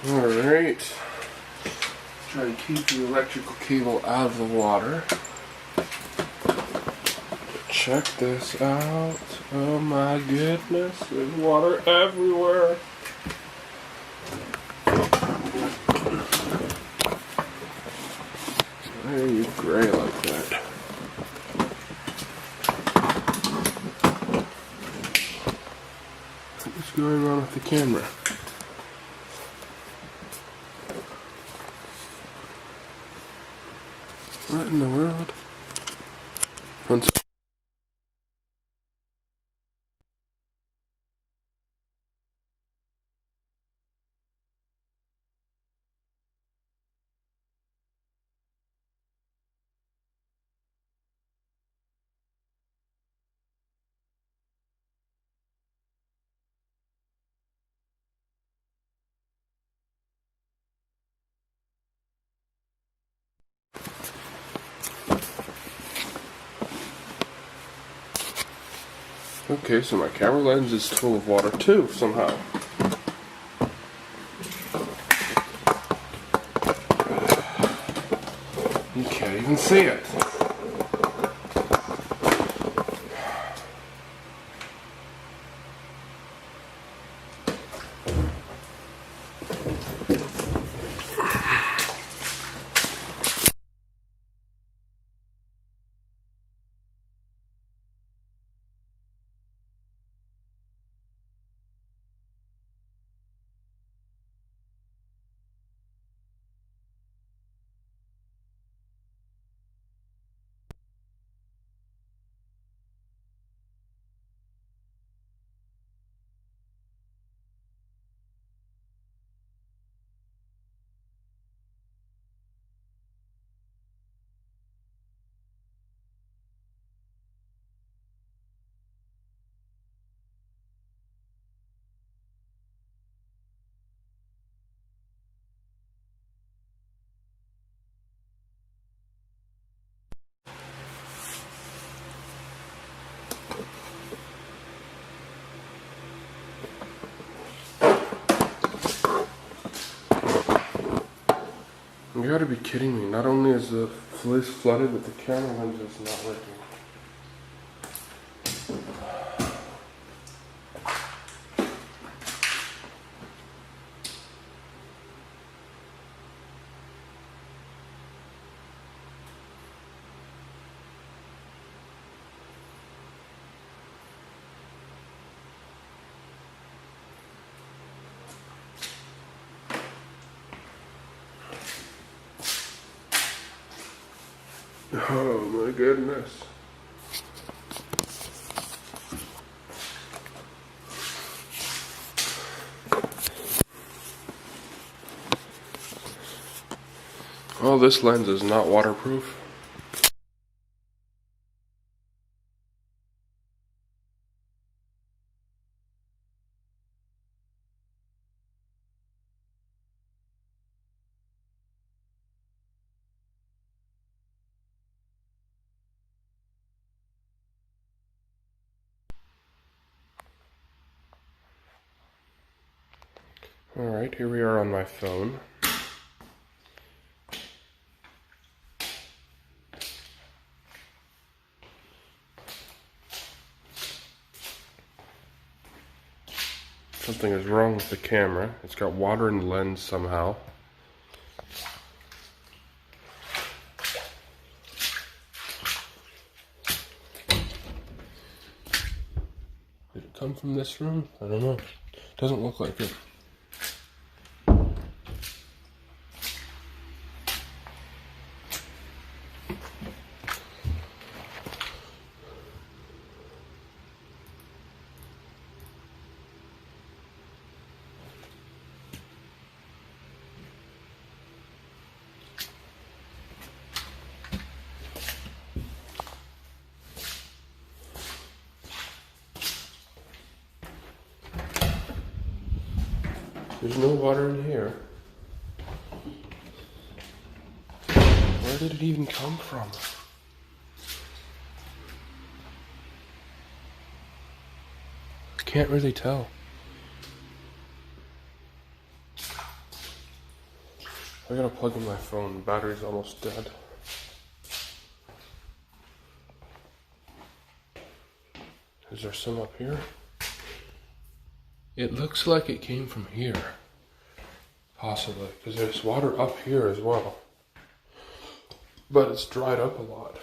Alright. Try to keep the electrical cable out of the water. Check this out. Oh my goodness, there's water everywhere. Why are you gray like that? What's going on with the camera? What in the world? Okay, so my camera lens is full of water too, somehow. You can't even see it. You gotta be kidding me. Not only is the place flooded, but the camera lens is not working. Oh my goodness. Oh, this lens is not waterproof. Alright, here we are on my phone. Something is wrong with the camera. It's got water in the lens somehow. Did it come from this room? I don't know. Doesn't look like it. There's no water in here. Where did it even come from? Can't really tell. I gotta plug in my phone. Battery's almost dead. Is there some up here? It looks like it came from here. Possibly, because there's water up here as well. But it's dried up a lot.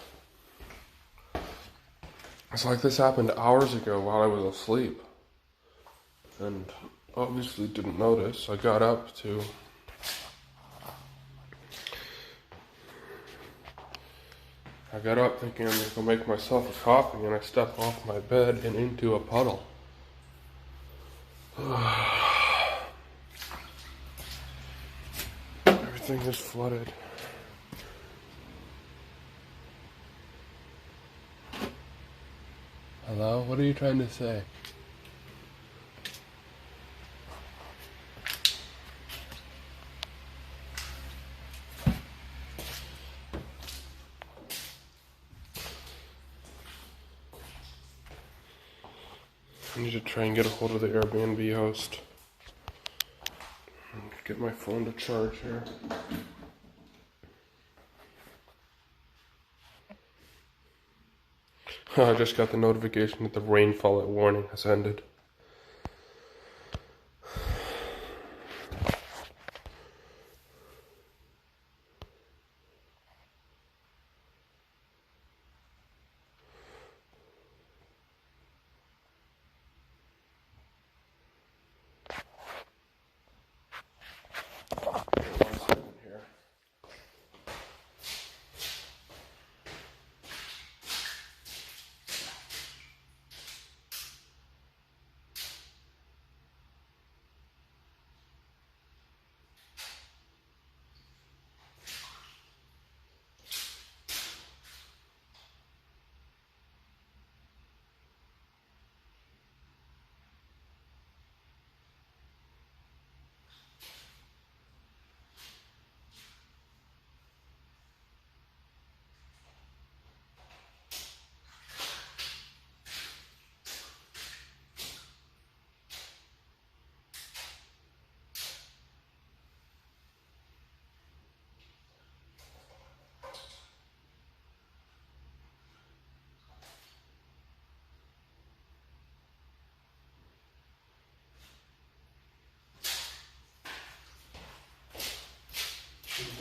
It's like this happened hours ago while I was asleep. And obviously didn't notice. I got up to... I got up thinking I'm gonna go make myself a coffee, and I stepped off my bed and into a puddle. Everything is flooded. Hello? What are you trying to say? I need to try and get a hold of the Airbnb host. Get my phone to charge here. I just got the notification that the rainfall warning has ended.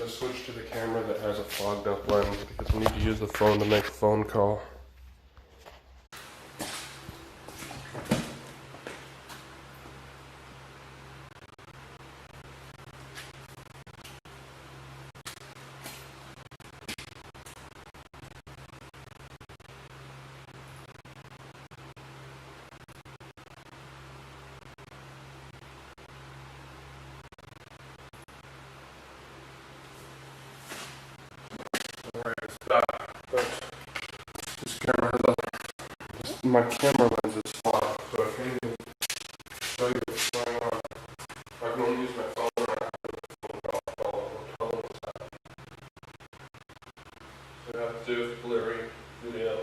I switched to the camera that has a fogged up lens because I need to use the phone to make a phone call. Alright, it's back, but this camera has my camera lens is fogged, so I can't even show you what's going on. I can only use my phone when I have the phone call. So I have to do blurry video.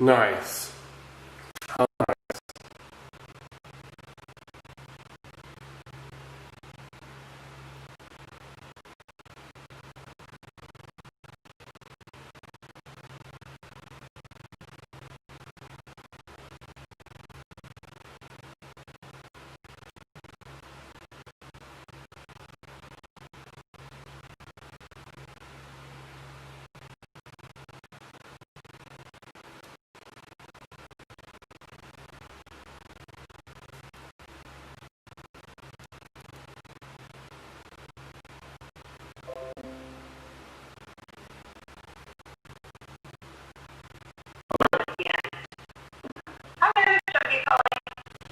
Nice. How nice.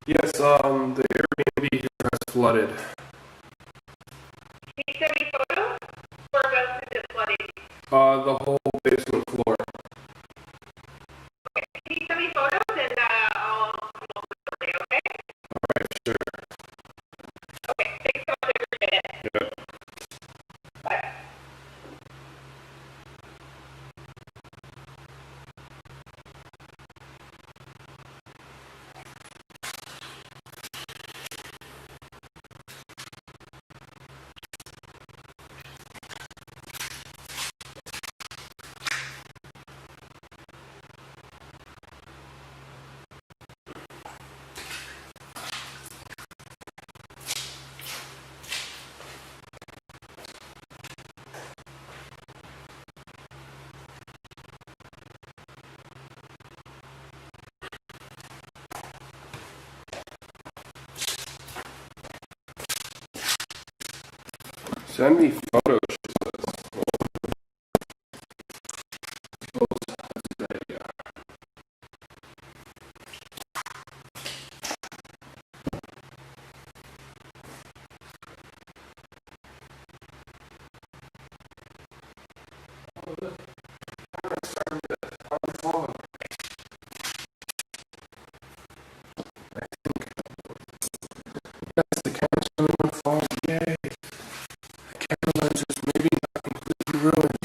Yes, the Airbnb here has flooded. Can you send me photos? Whereabouts is it flooding? The whole basement floor. Okay. Can you send me photos and I'll come over shortly, okay? Alright, sure. Okay, thanks so much, I appreciate it. Yeah. Bye. Send me photos. Yes, the camera's starting to fall. Yay! The camera lens is maybe not completely ruined.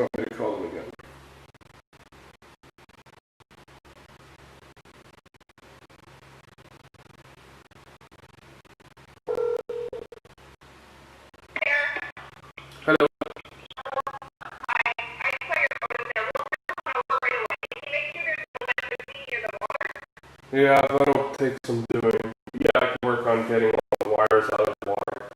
Oh, I call them again. Hello. I saw your photos there. We'll come over right away. Can you make sure there's no electricity near the water? Yeah, that'll take some doing. Yeah, I can work on getting all the wires out of the water.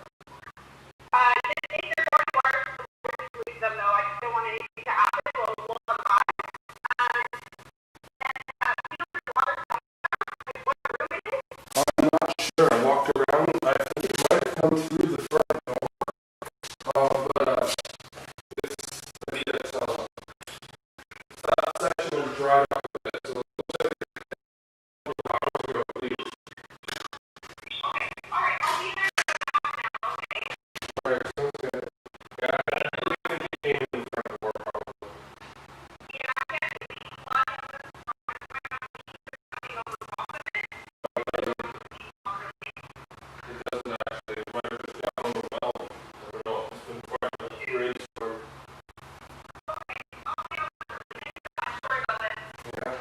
Just if there's already water, we'll leave them though. I just don't want anything to happen. We'll come by. I'm not sure. I walked around. I think it might have come through the front door. But that section was dried up a bit, so it looks like a couple of hours ago at least. Alright, sounds good. Yeah, I don't think it came in the front door probably. It doesn't actually. It might have just got on the well. I don't know. It's been quite a rainstorm. Yeah.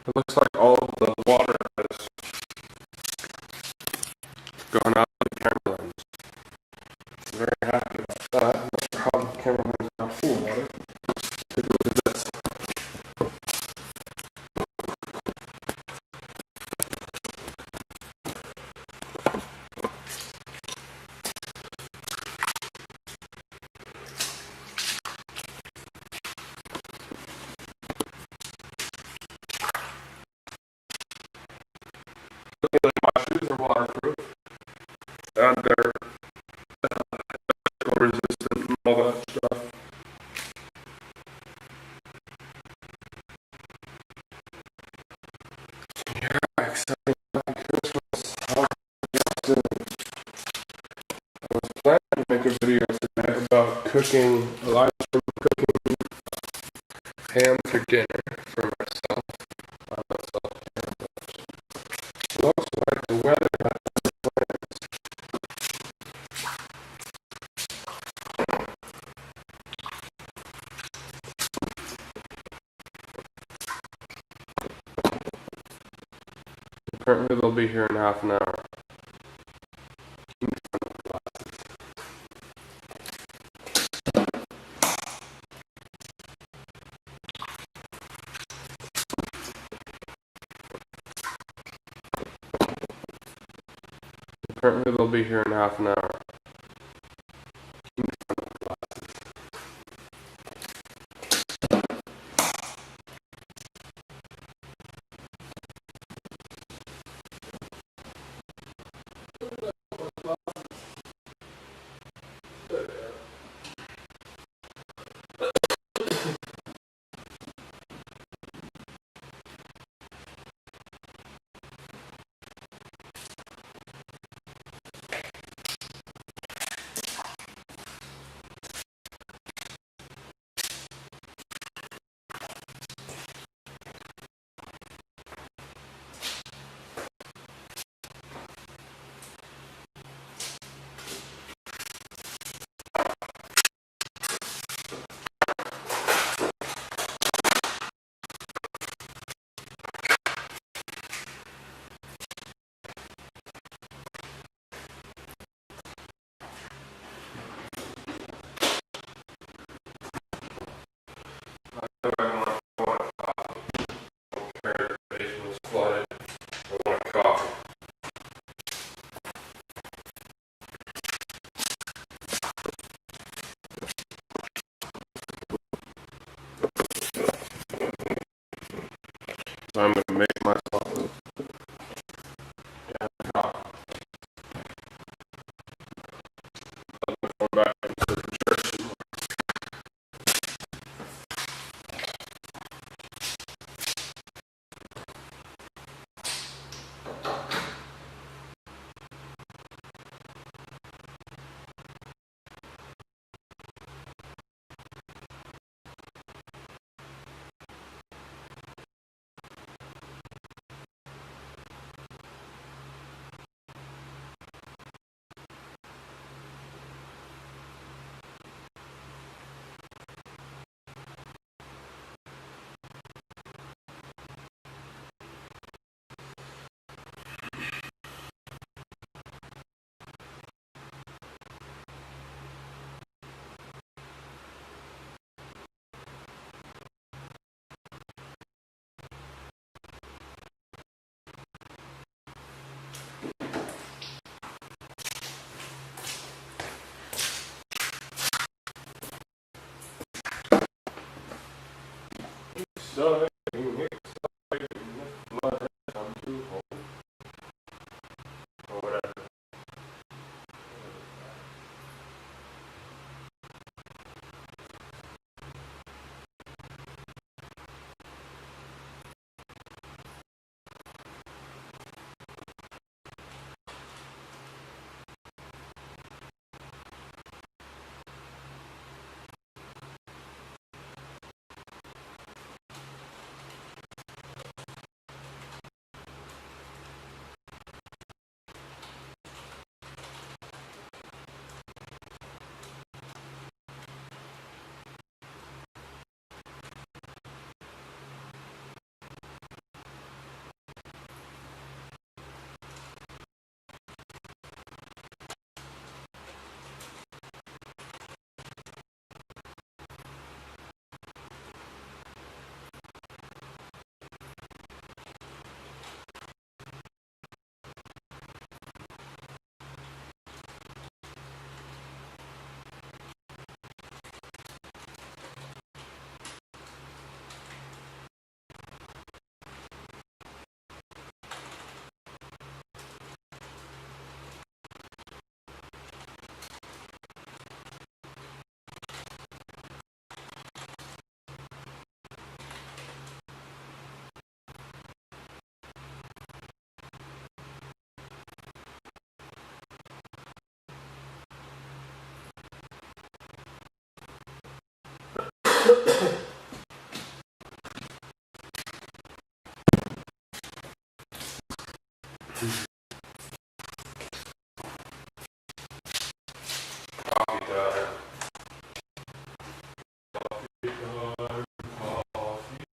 It looks like all of the water has gone out of the camera lens. Very happy about that. I'm not sure how the camera lens is not full of water. Take a look at this. My shoes are waterproof, and they're resistant and all that stuff. Yeah, exciting about Christmas. I was planning to make a video today about cooking, a live stream cooking ham for dinner for myself. By myself. It looks like the weather has plans. Apparently they'll be here in half an hour. Apparently they'll be here in half an hour. So I'm going to make myself a coffee. I'm going back into the church. So, Coffee time. Coffee time. Coffee.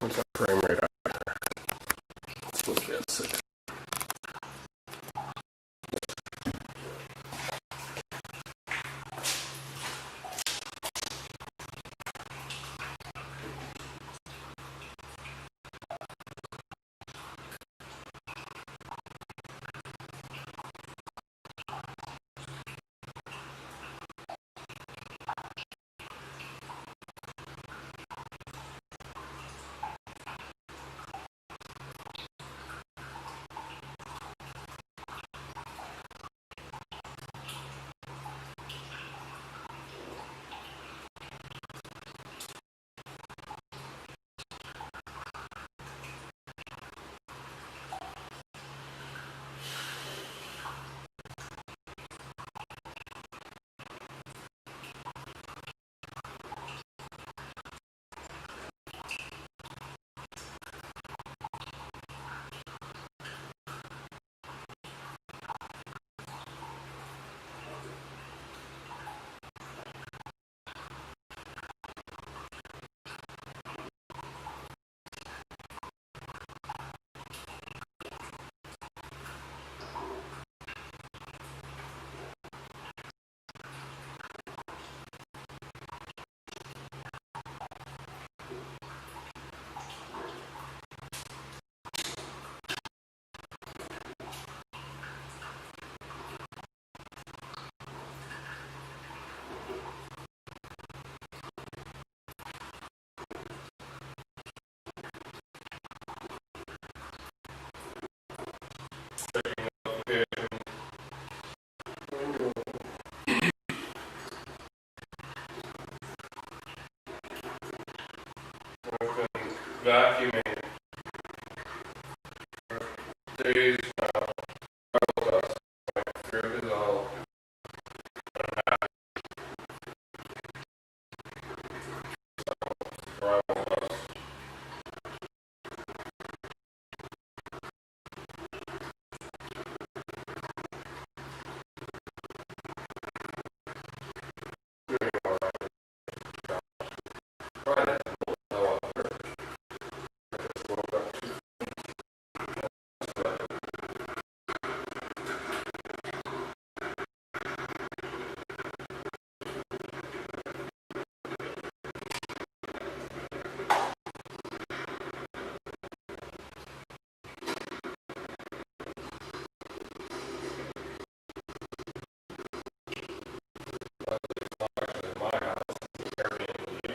What's that frame rate at? It's supposed to be at 6. vacuuming for days now. Gravel dust going through is all. Gravel dust. Doing all right. Trying to pull the hell out there. I just woke up too. Actually, in my house, AIRBNB.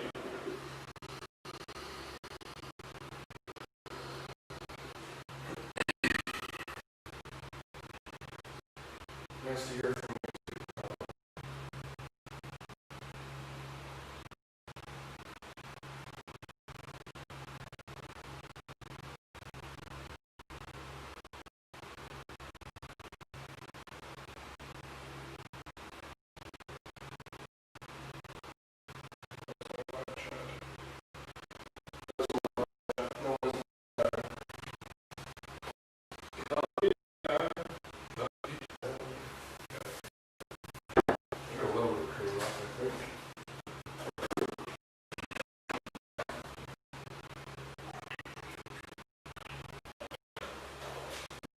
Nice to hear from you. No one's a little bit of cream left, I think.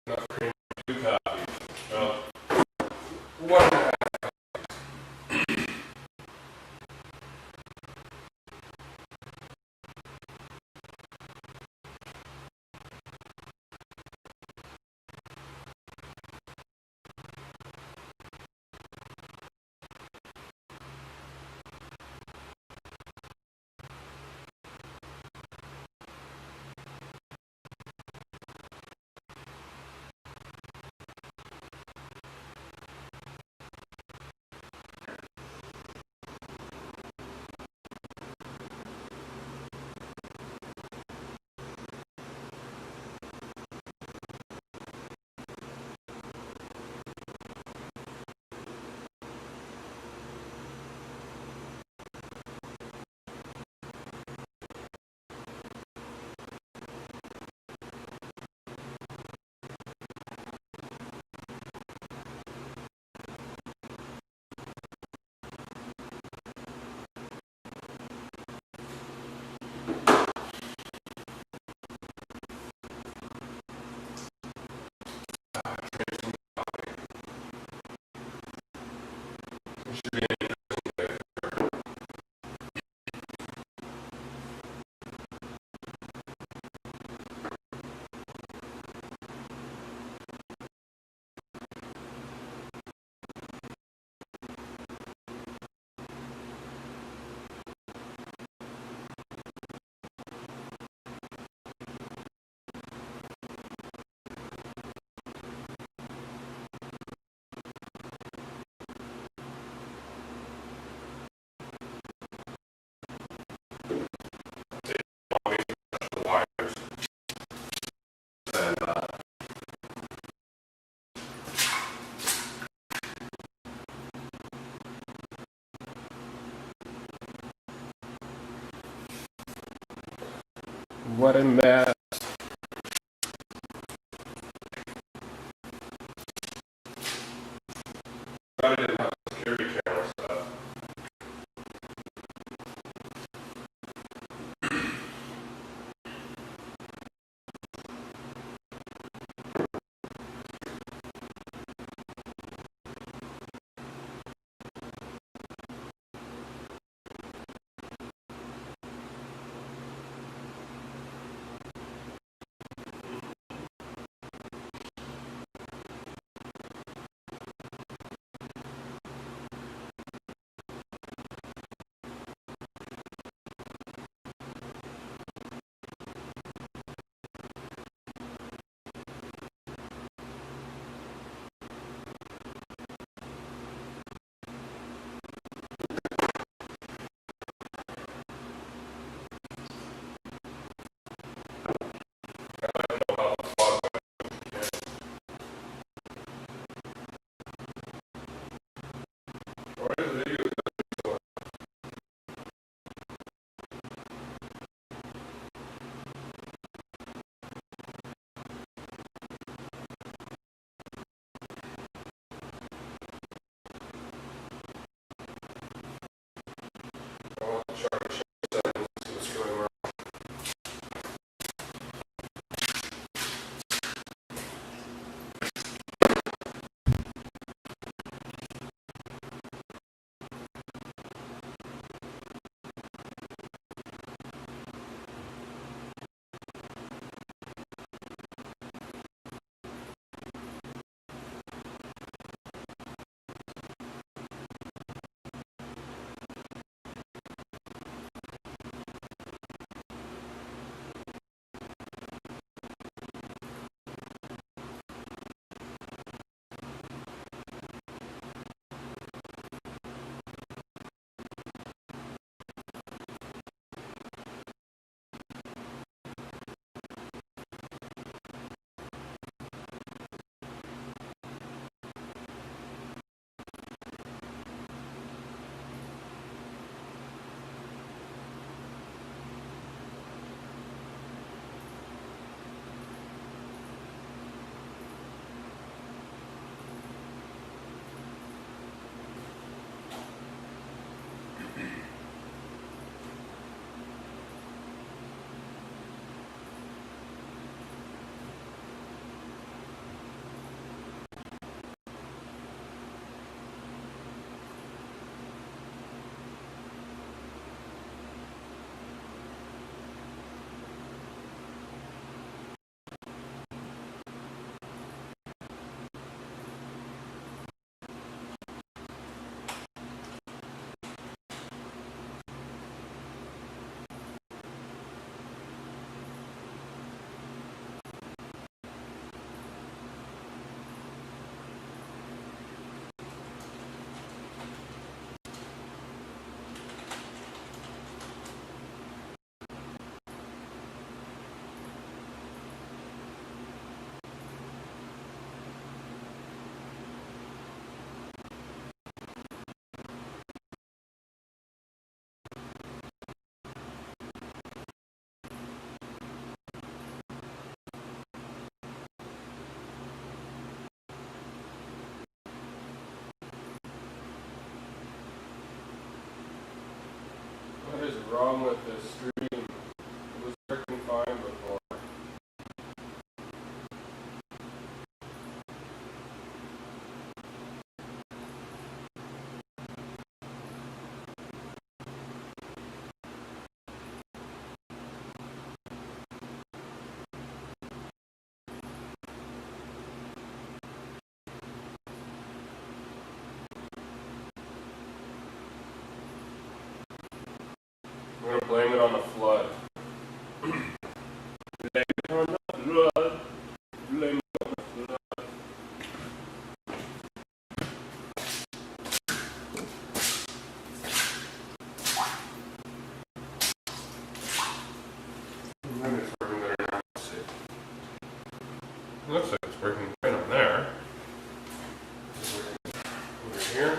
Enough cream for 2 copies. Oh. What? It should be an interesting day. The wires. And, what a mess. I didn't have security camera stuff. wrong with this stream? It was freaking fine before. I'm gonna blame it on the flood. Blame it on the flood. Blame it on the flood. Maybe it's working better now. Let's see. It looks like it's working right on there. Over here.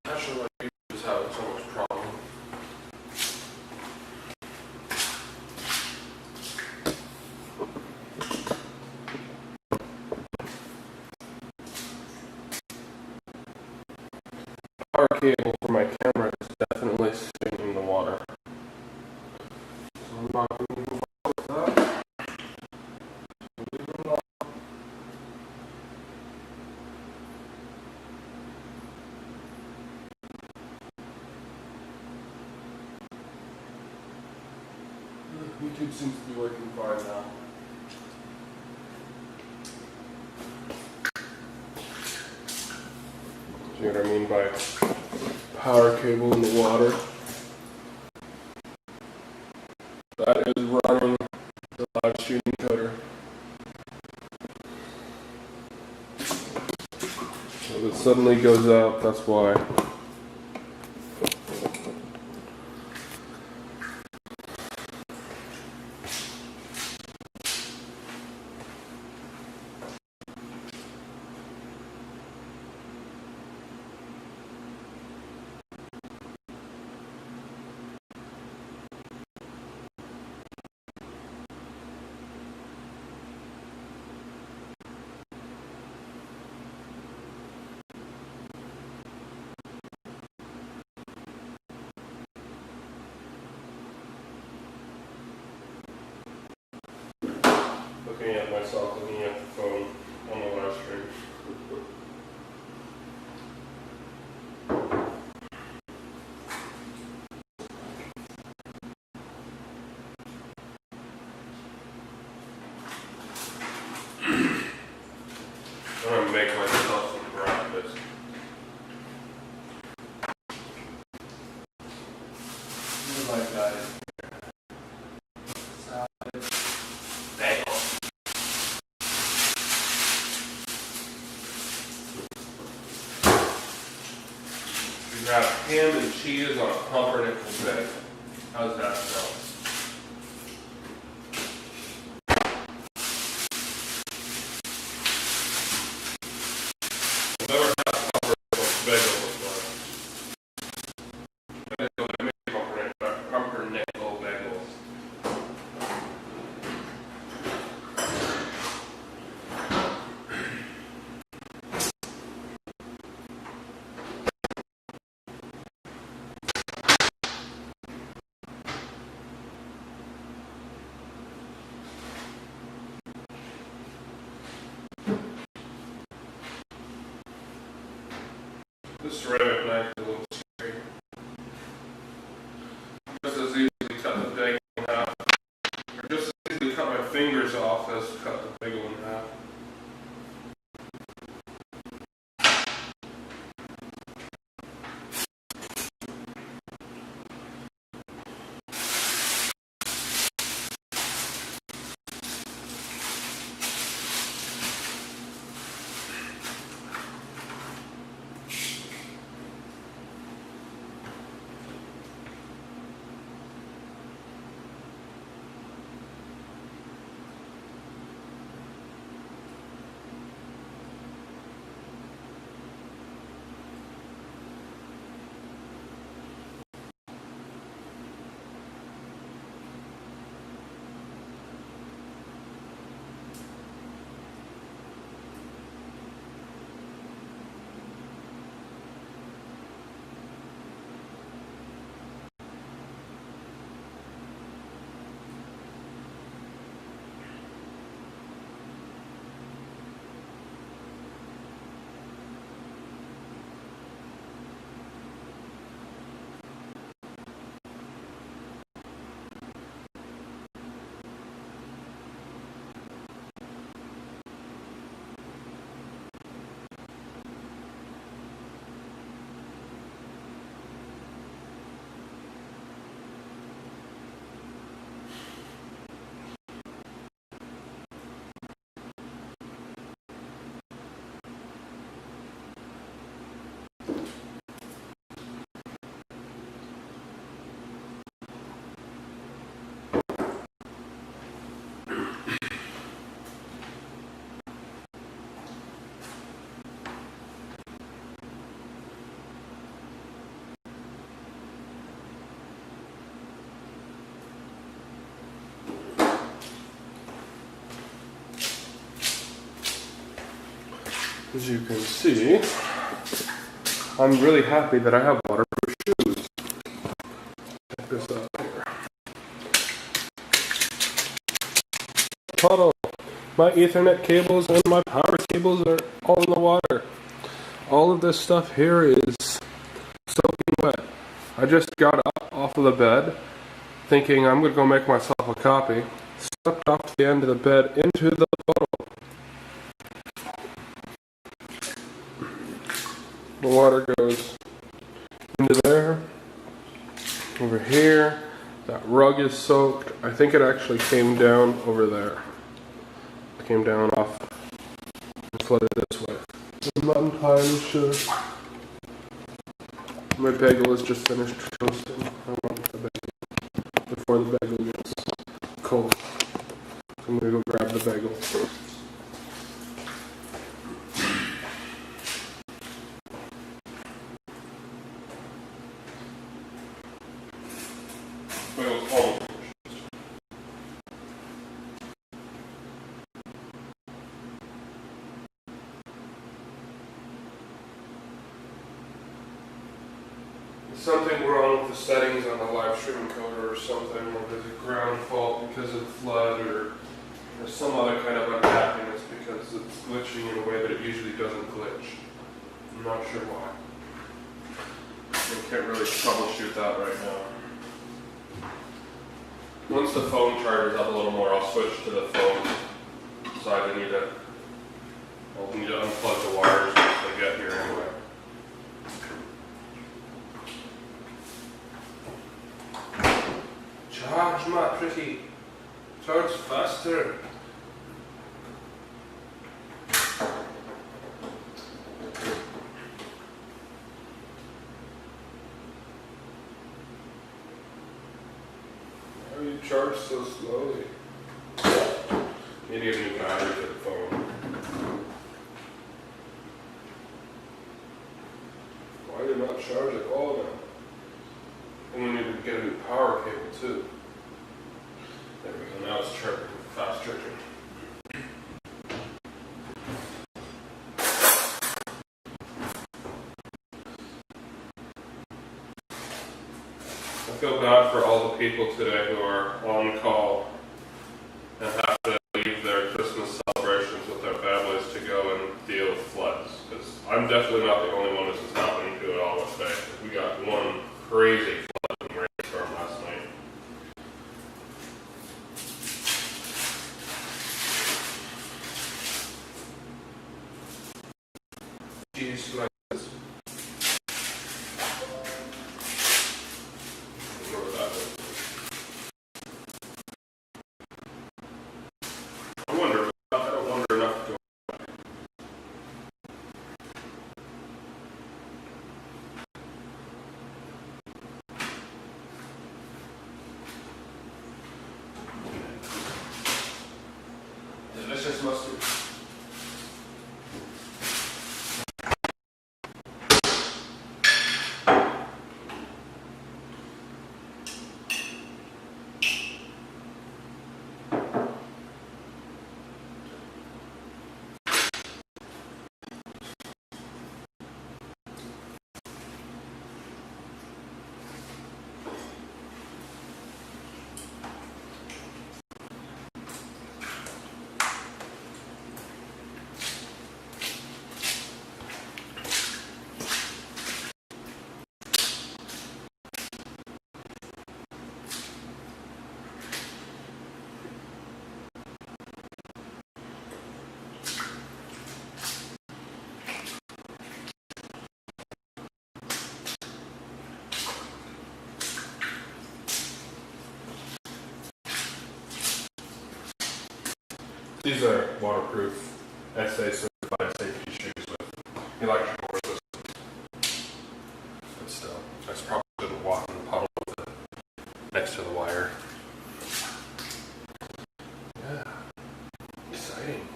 Not sure what is having so much problem. Power cable for my camera is definitely sitting in the water. So I'm not going to move on with that. Leave it alone. YouTube seems to be working fine now. See what I mean by power cable in the water? That is running the live stream encoder. So if it suddenly goes out, that's why. Looking at myself, looking at the phone on the live stream. I'm gonna make myself some breakfast. What do I got? Salad. Bagel. We got ham and cheese on a pumpernickel bed. How's that sound? Never had pumpernickel bagel before. I make pumpernickel bagels. This ceramic knife is a little scary. just cut the bagel in half. As you can see, I'm really happy that I have waterproof shoes. Check this out here. Puddle. My Ethernet cables and my power cables are all in the water. All of this stuff here is soaking wet. I just got up off of the bed thinking I'm going to go make myself a coffee. Stepped off the end of the bed into the puddle. The water goes into there, over here. That rug is soaked. I think it actually came down over there. It came down off and flooded this way. I'm not entirely sure. My bagel is just finished toasting. I want the bagel before the bagel gets cold. I'm gonna go grab the bagel first. Something wrong with the settings on the live stream encoder or something, or there's a ground fault because of the flood, or there's some other kind of unhappiness because it's glitching in a way that it usually doesn't glitch. I'm not sure why. I can't really troubleshoot that right now. Once the phone charges up a little more, I'll switch to the phone side. I'll need to unplug the wires once they get here anyway. Charge, my pretty. Charge faster. Why are you charged so slowly? Maybe a new battery for the phone. Why did it not charge at all now? And we need to get a new power cable too. There we go, now it's charging, fast charging. I feel bad for all the people today who are on call and have to leave their Christmas celebrations with their families to go and deal with floods. Because I'm definitely not the only one this is happening to at all today. We got one crazy flood and rainstorm last night. piece like this. I wonder, I don't wonder enough to. Delicious mustard. These are waterproof, SA certified safety shoes with electrical resistance. But still, I probably shouldn't walk in the puddle with it next to the wire. Yeah, exciting.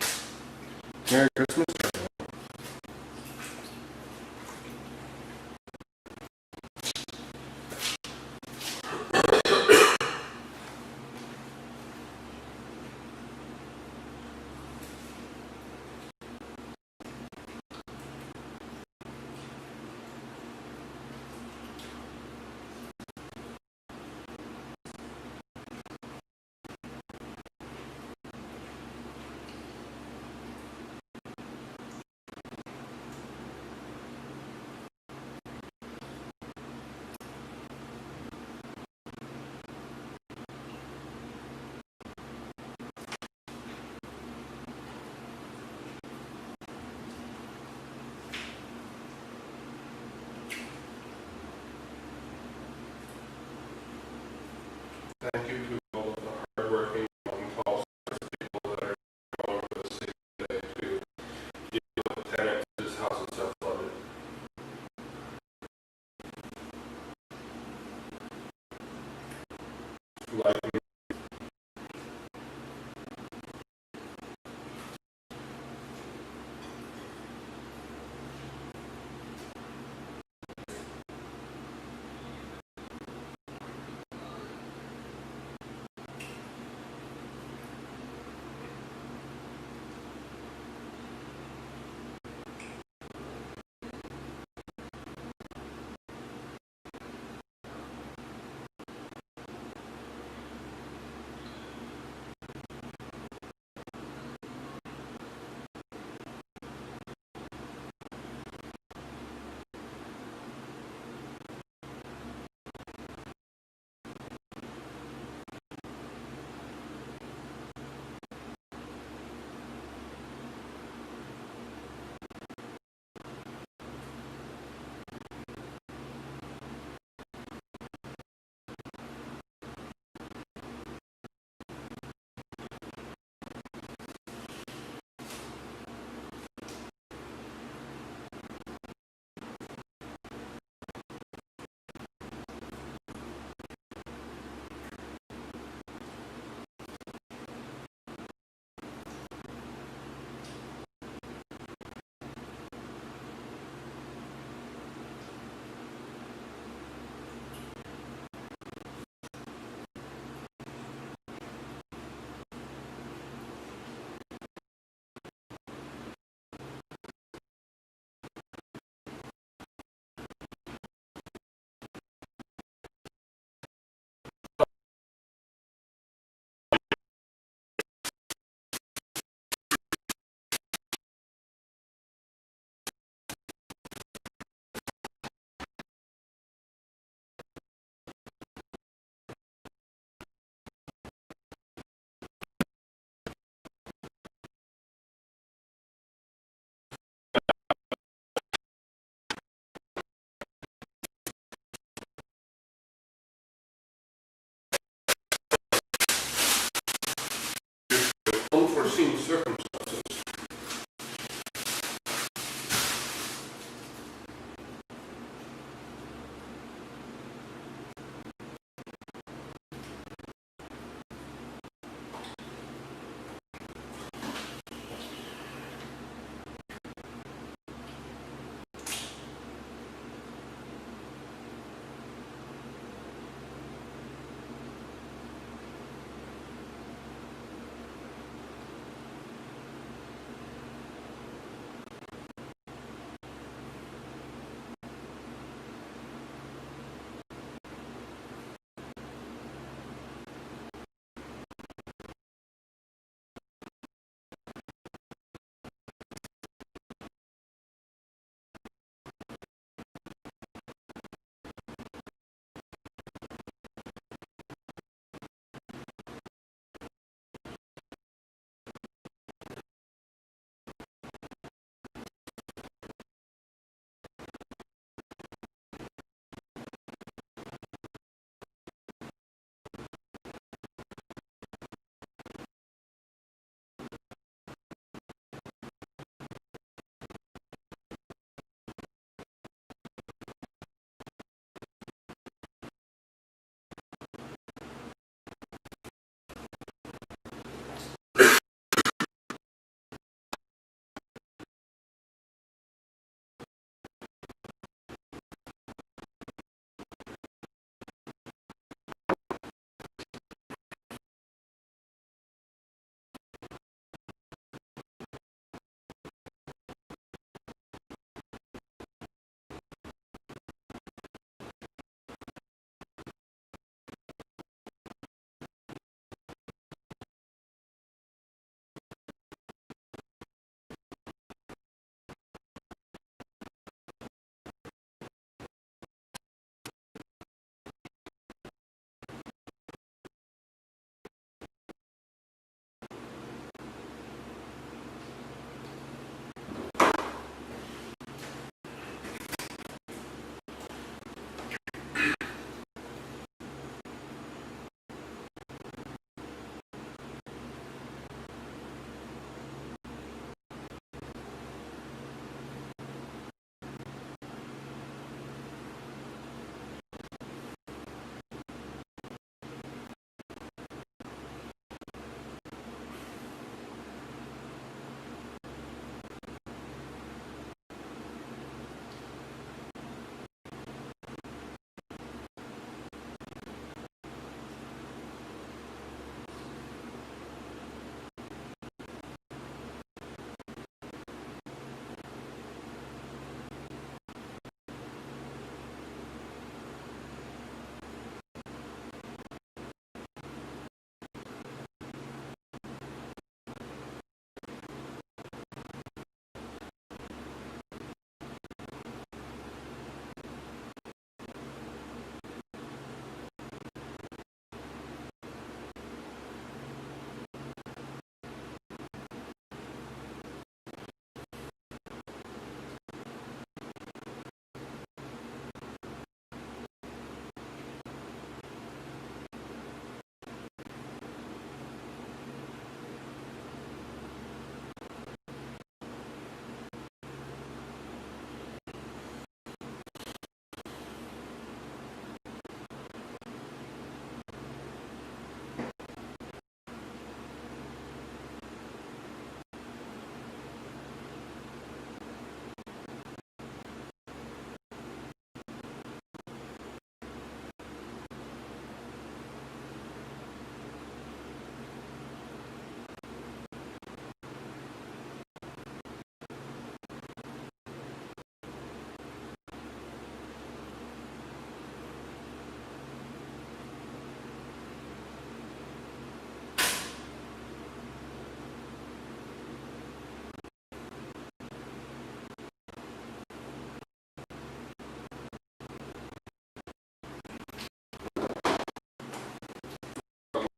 Merry Christmas. unforeseen circumstances.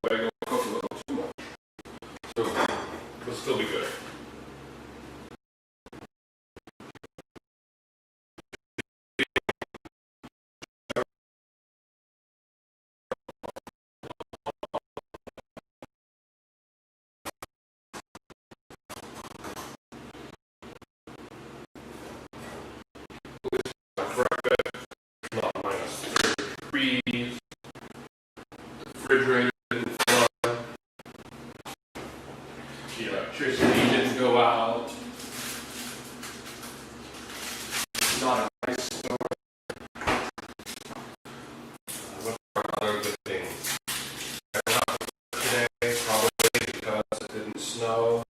I don't cook a little too much. So it'll still be good. electricity didn't go out. Not a nice story. What are other good things? I went out today, probably because it didn't snow.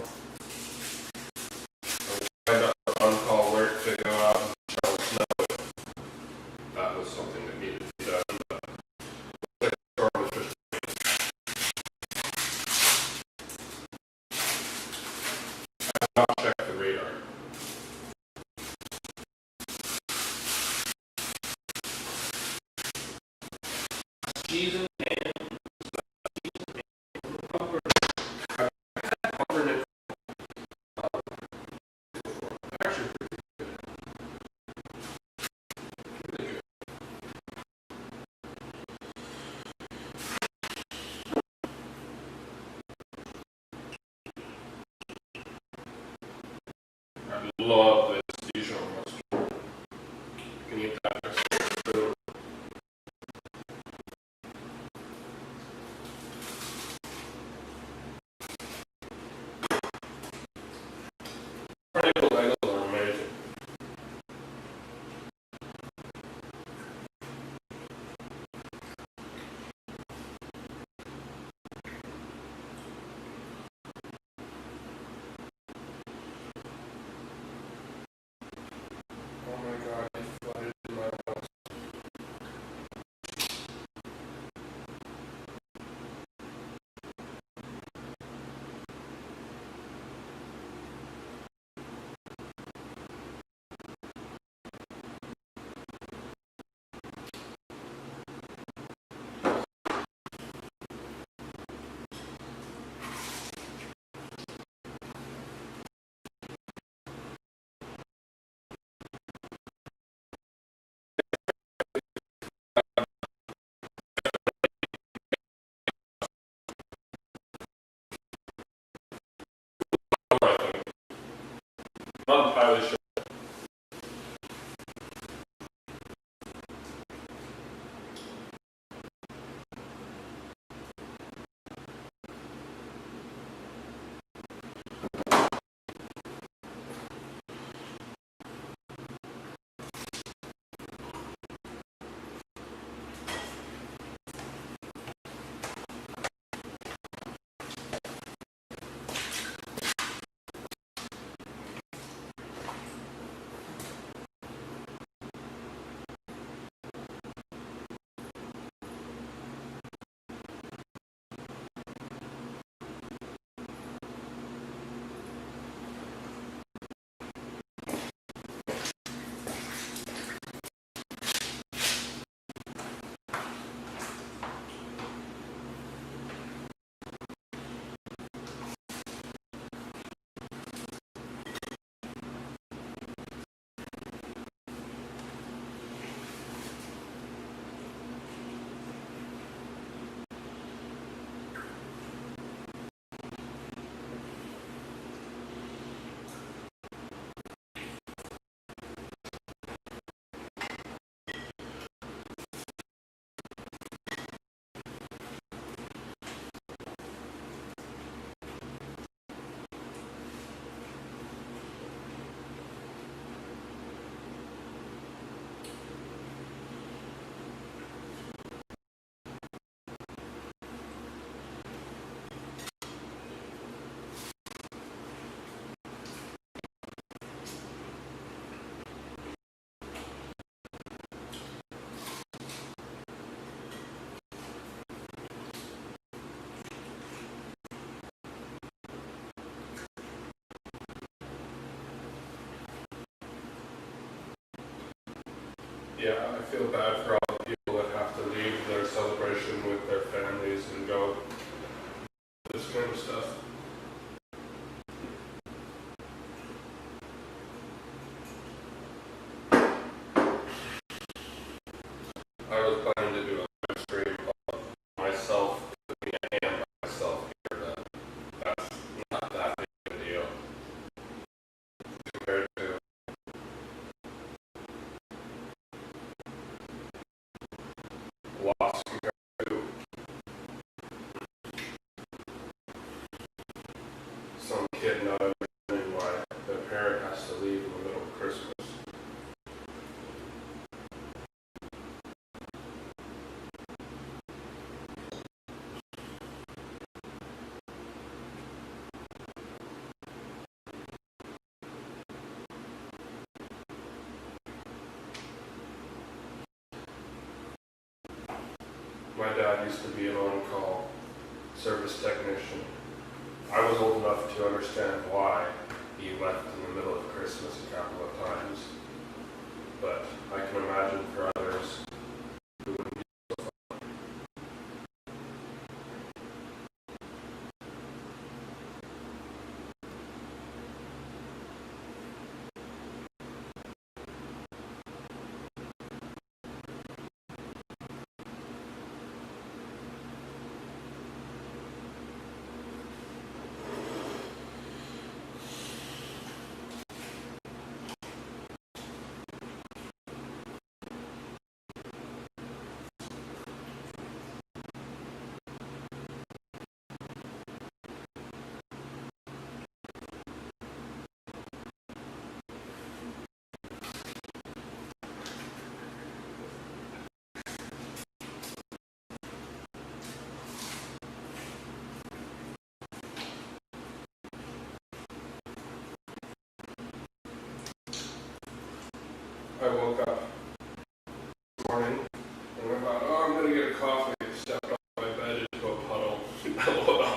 I got a on-call work to go out and shovel snow. That was something that needed to be done. But the storm was just I'll check the radar. Cheese and ham. Covered it. Actually, pretty good. I love this Dijon mustard. You can eat that next to food. Bagels are amazing. Oh my god, he flooded in my house. Not entirely sure. Yeah, I feel bad for all the people that have to leave their celebration with their families and go this kind of stuff. I was planning to do a live stream of myself cooking a ham by myself here, but that's not that big of a deal compared to lots compared to some kid My dad used to be an on-call service technician. I was old enough to understand why he left in the middle of Christmas a couple of times, but I can imagine for others it wouldn't be. I woke up this morning and I thought, oh, I'm gonna get a coffee. I stepped off my bed into a puddle. LOL.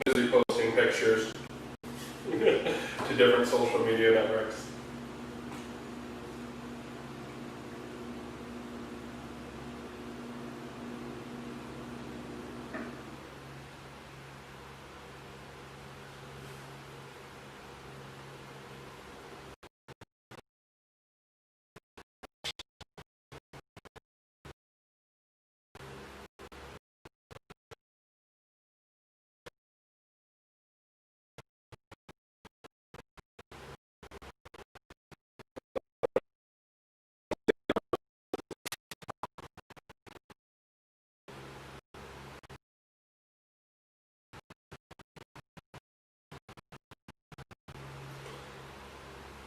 busy posting pictures to different social media networks.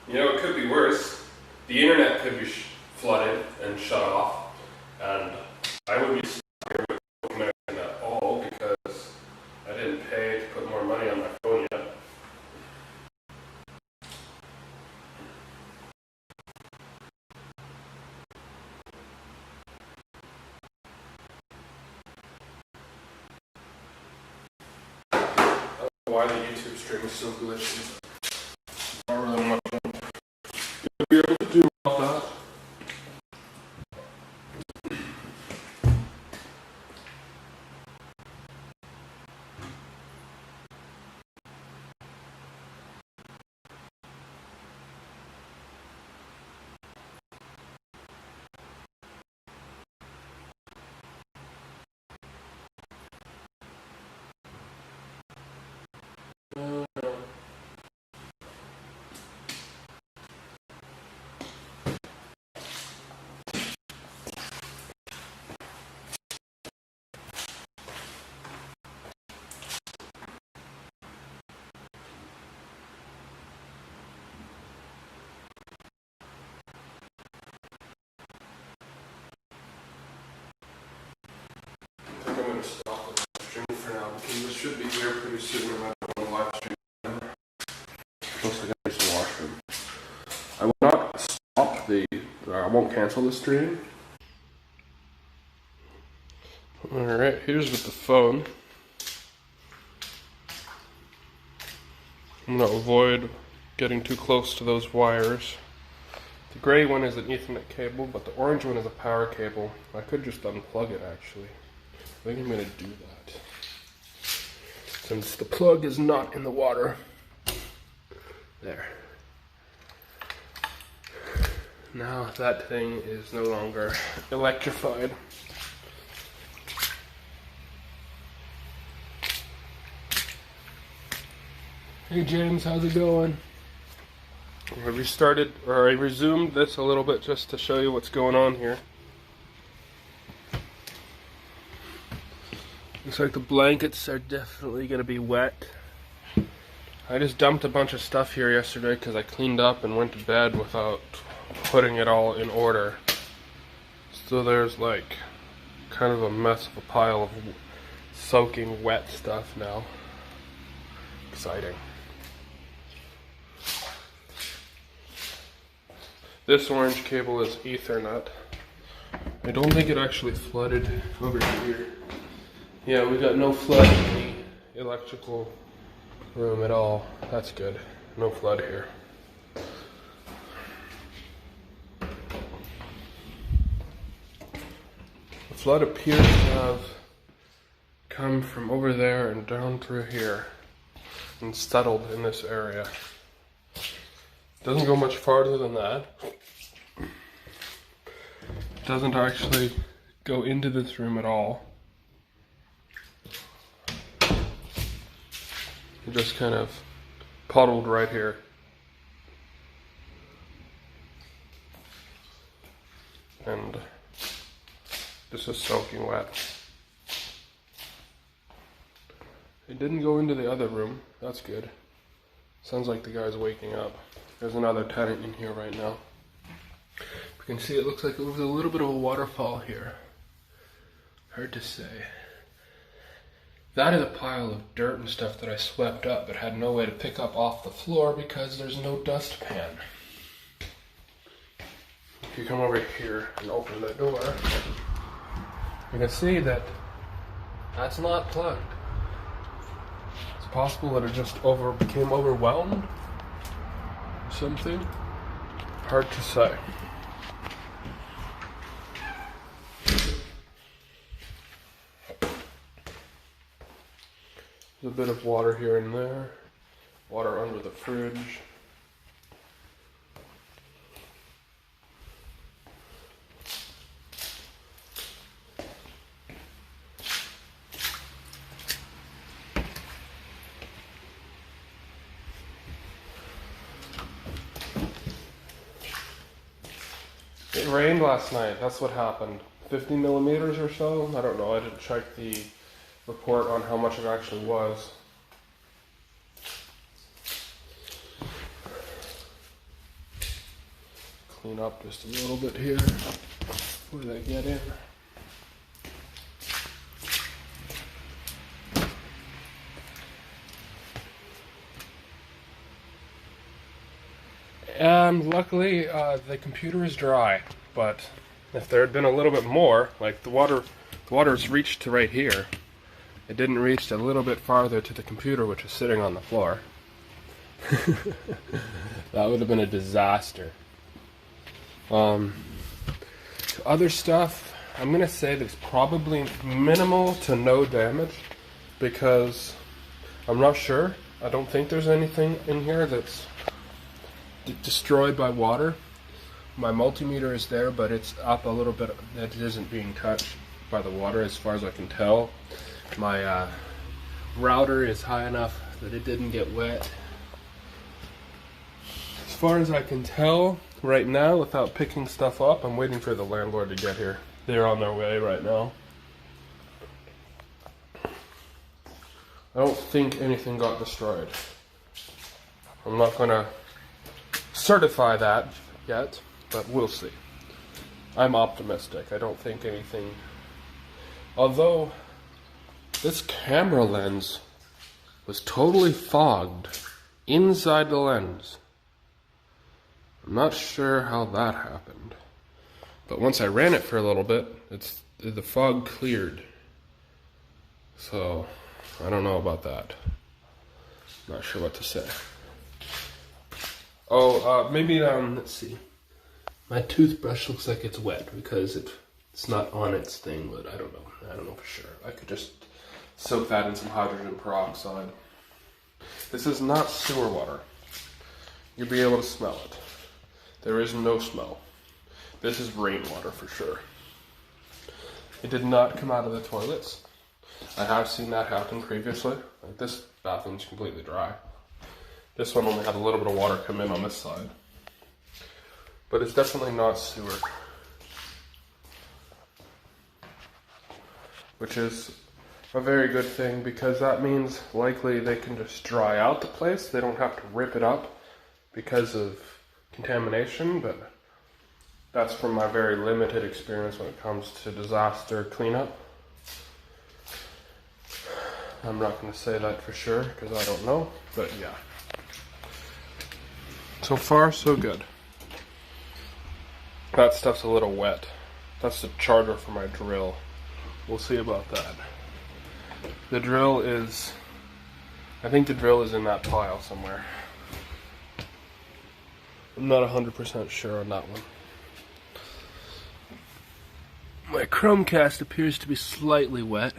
You know, it could be worse. The internet could be flooded and shut off, and I would be stuck here with no connection at all because I didn't pay to put more money on my phone yet. I don't know why the YouTube stream is so glitchy. Not really much to be able to do about that. I'm going to stop the stream for now because this should be here pretty soon. I'm going to live stream. Looks like I need the washroom. I will not stop the. I won't cancel the stream. Alright, here's with the phone. I'm going to avoid getting too close to those wires. The gray one is an Ethernet cable, but the orange one is a power cable. I could just unplug it actually. I think I'm going to do that. Since the plug is not in the water. There. Now that thing is no longer electrified. Hey James, how's it going? I resumed this a little bit just to show you what's going on here. Looks like the blankets are definitely going to be wet. I just dumped a bunch of stuff here yesterday because I cleaned up and went to bed without putting it all in order. So there's like kind of a mess of a pile of soaking wet stuff now. Exciting. This orange cable is Ethernet. I don't think it actually flooded over here. Yeah, we got no flood in the electrical room at all. That's good. No flood here. The flood appears to have come from over there and down through here and settled in this area. Doesn't go much farther than that. Doesn't actually go into this room at all. It just kind of puddled right here. And this is soaking wet. It didn't go into the other room. That's good. Sounds like the guy's waking up. There's another tenant in here right now. You can see it looks like there was a little bit of a waterfall here. Hard to say. That is a pile of dirt and stuff that I swept up but had no way to pick up off the floor because there's no dustpan. If you come over here and open the door, you can see that that's not plugged. It's possible that it just became overwhelmed or something. Hard to say. There's a bit of water here and there. Water under the fridge. It rained last night, that's what happened. 50 millimeters or so? I don't know, I didn't check the report on how much it actually was. Clean up just a little bit here before they get in. And luckily, the computer is dry, but if there had been a little bit more, like the water's reached to right here, it didn't reach a little bit farther to the computer, which is sitting on the floor. That would have been a disaster. Other stuff, I'm gonna say there's probably minimal to no damage, because I'm not sure. I don't think there's anything in here that's destroyed by water. My multimeter is there, but it's up a little bit. It isn't being touched by the water as far as I can tell. My router is high enough that it didn't get wet. As far as I can tell right now, without picking stuff up, I'm waiting for the landlord to get here. They're on their way right now. I don't think anything got destroyed. I'm not gonna certify that yet, but we'll see. I'm optimistic. I don't think anything. Although this camera lens was totally fogged inside the lens. I'm not sure how that happened, but once I ran it for a little bit, the fog cleared. So I don't know about that. Not sure what to say. Oh, maybe, let's see. My toothbrush looks like it's wet because it's not on its thing, but I don't know. I don't know for sure. I could just soak that in some hydrogen peroxide. This is not sewer water. You'll be able to smell it. There is no smell. This is rainwater for sure. It did not come out of the toilets. I have seen that happen previously. Like this bathroom's completely dry. This one only had a little bit of water come in on this side. But it's definitely not sewer. Which is a very good thing, because that means likely they can just dry out the place. They don't have to rip it up because of contamination, but that's from my very limited experience when it comes to disaster cleanup. I'm not going to say that for sure because I don't know, but yeah. So far, so good. That stuff's a little wet. That's the charger for my drill. We'll see about that. The drill is, I think the drill is in that pile somewhere. I'm not 100% sure on that one. My Chromecast appears to be slightly wet,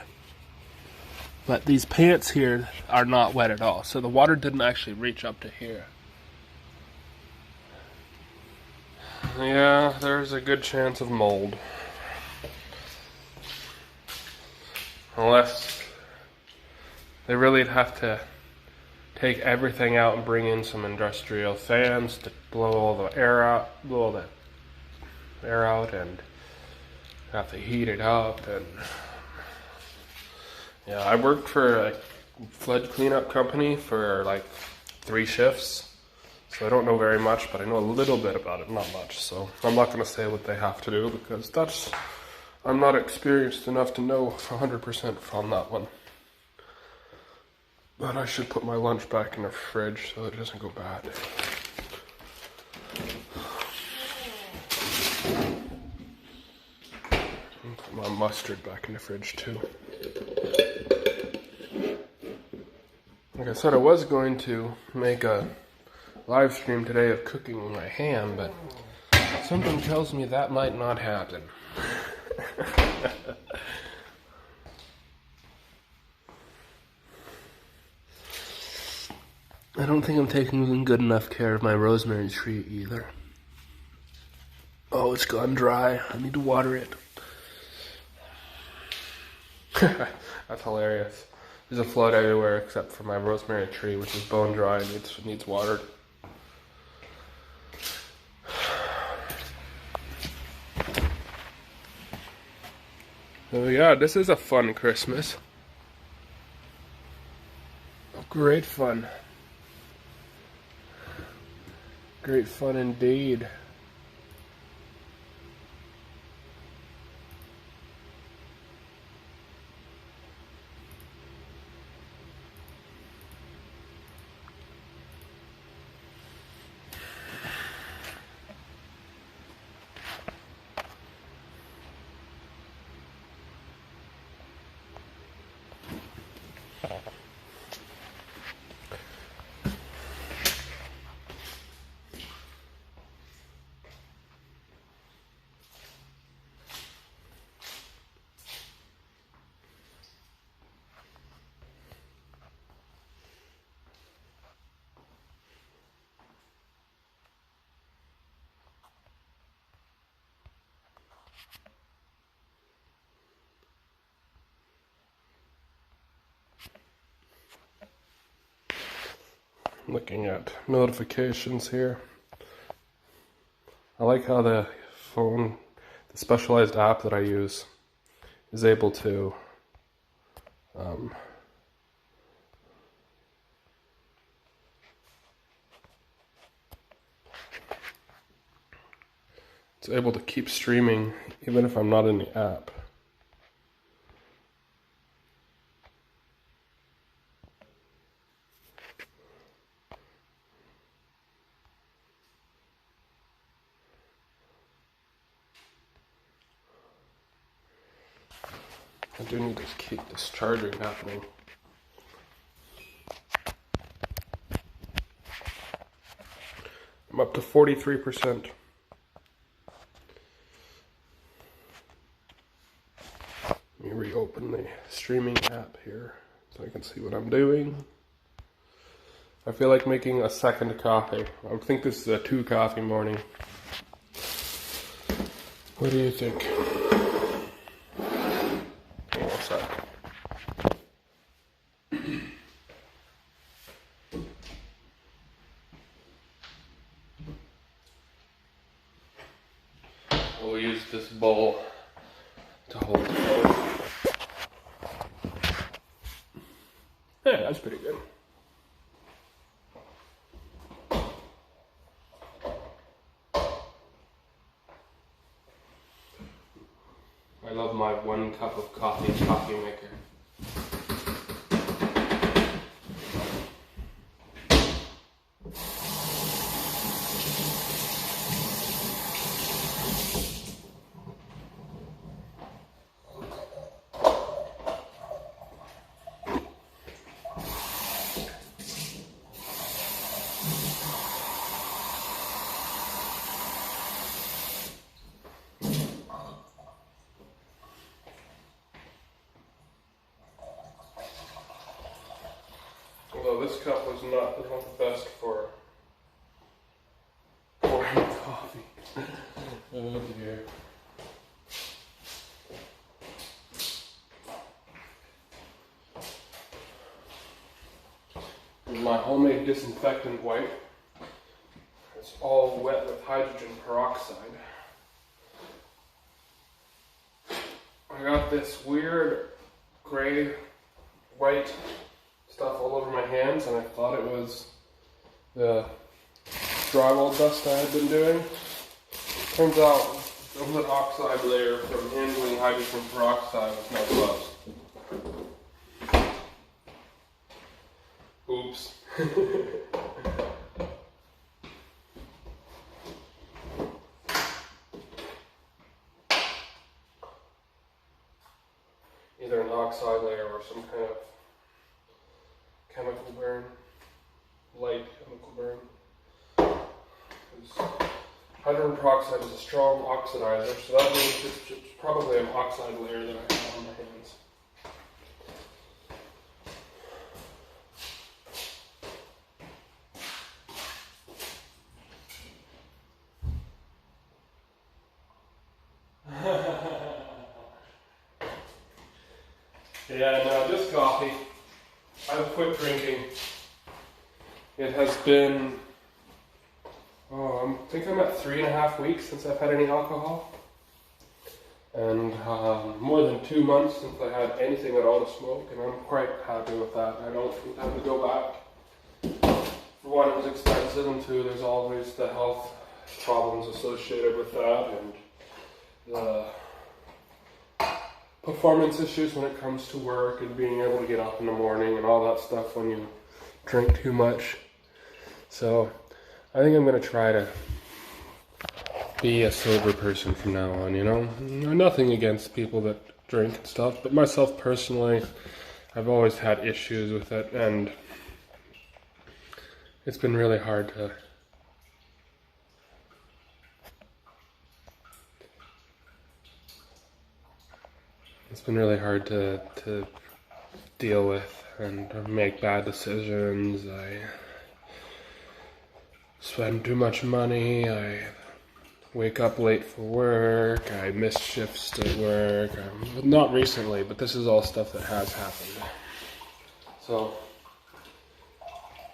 but these pants here are not wet at all, so the water didn't actually reach up to here. Yeah, there's a good chance of mold. Unless they really have to take everything out and bring in some industrial fans to blow all the air out, and have to heat it up. And yeah, I worked for a flood cleanup company for like 3 shifts. So I don't know very much, but I know a little bit about it, not much. So I'm not going to say what they have to do because I'm not experienced enough to know 100% on that one. But I should put my lunch back in the fridge so it doesn't go bad. And put my mustard back in the fridge too. Like I said, I was going to make a live stream today of cooking my ham, but something tells me that might not happen. I don't think I'm taking good enough care of my rosemary tree either. Oh, it's gone dry. I need to water it. That's hilarious. There's a flood everywhere except for my rosemary tree, which is bone dry and needs watered. So yeah, this is a fun Christmas. Great fun. Great fun indeed. Looking at notifications here. I like how the phone, the specialized app that I use, is able to it's able to keep streaming even if I'm not in the app. I do need to keep this charging happening. I'm up to 43%. Let me reopen the streaming app here so I can see what I'm doing. I feel like making a second coffee. I think this is a 2 coffee morning. What do you think? What's that? We'll use this bowl to hold the phone. Yeah, that's pretty good. I love my 1 cup of coffee maker. Although this cup is not the best for pouring coffee. Oh dear. My homemade disinfectant wipe. It's all wet with hydrogen peroxide. I got this weird gray, white stuff all over my hands, and I thought it was the drywall dust I had been doing. Turns out it was an oxide layer from handling hydrogen peroxide with no gloves. Oops. Either an oxide layer or some kind of chemical burn, light chemical burn. Hydrogen peroxide is a strong oxidizer, so that means it's probably an oxide layer that I have on my hands. Yeah, now this coffee, I've quit drinking. It has been, I think I'm at 3.5 weeks since I've had any alcohol. And more than 2 months since I had anything at all to smoke, and I'm quite happy with that. I don't have to go back. For one, it was expensive, and two, there's always the health problems associated with that, and the performance issues when it comes to work and being able to get up in the morning and all that stuff when you drink too much. So I think I'm going to try to be a sober person from now on, you know? Nothing against people that drink and stuff, but myself personally, I've always had issues with it, and it's been really hard to deal with and make bad decisions. I spend too much money, I wake up late for work, I miss shifts at work. Not recently, but this is all stuff that has happened. So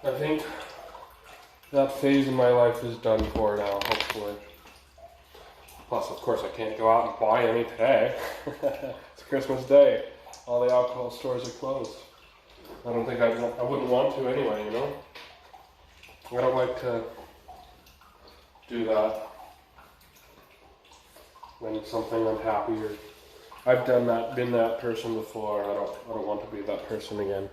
I think that phase of my life is done for now, hopefully. Plus, of course, I can't go out and buy any today. It's Christmas Day. All the alcohol stores are closed. I don't think I wouldn't want to anyway, you know? I don't like to do that when something I'm happy or I've done that, been that person before. I don't want to be that person again.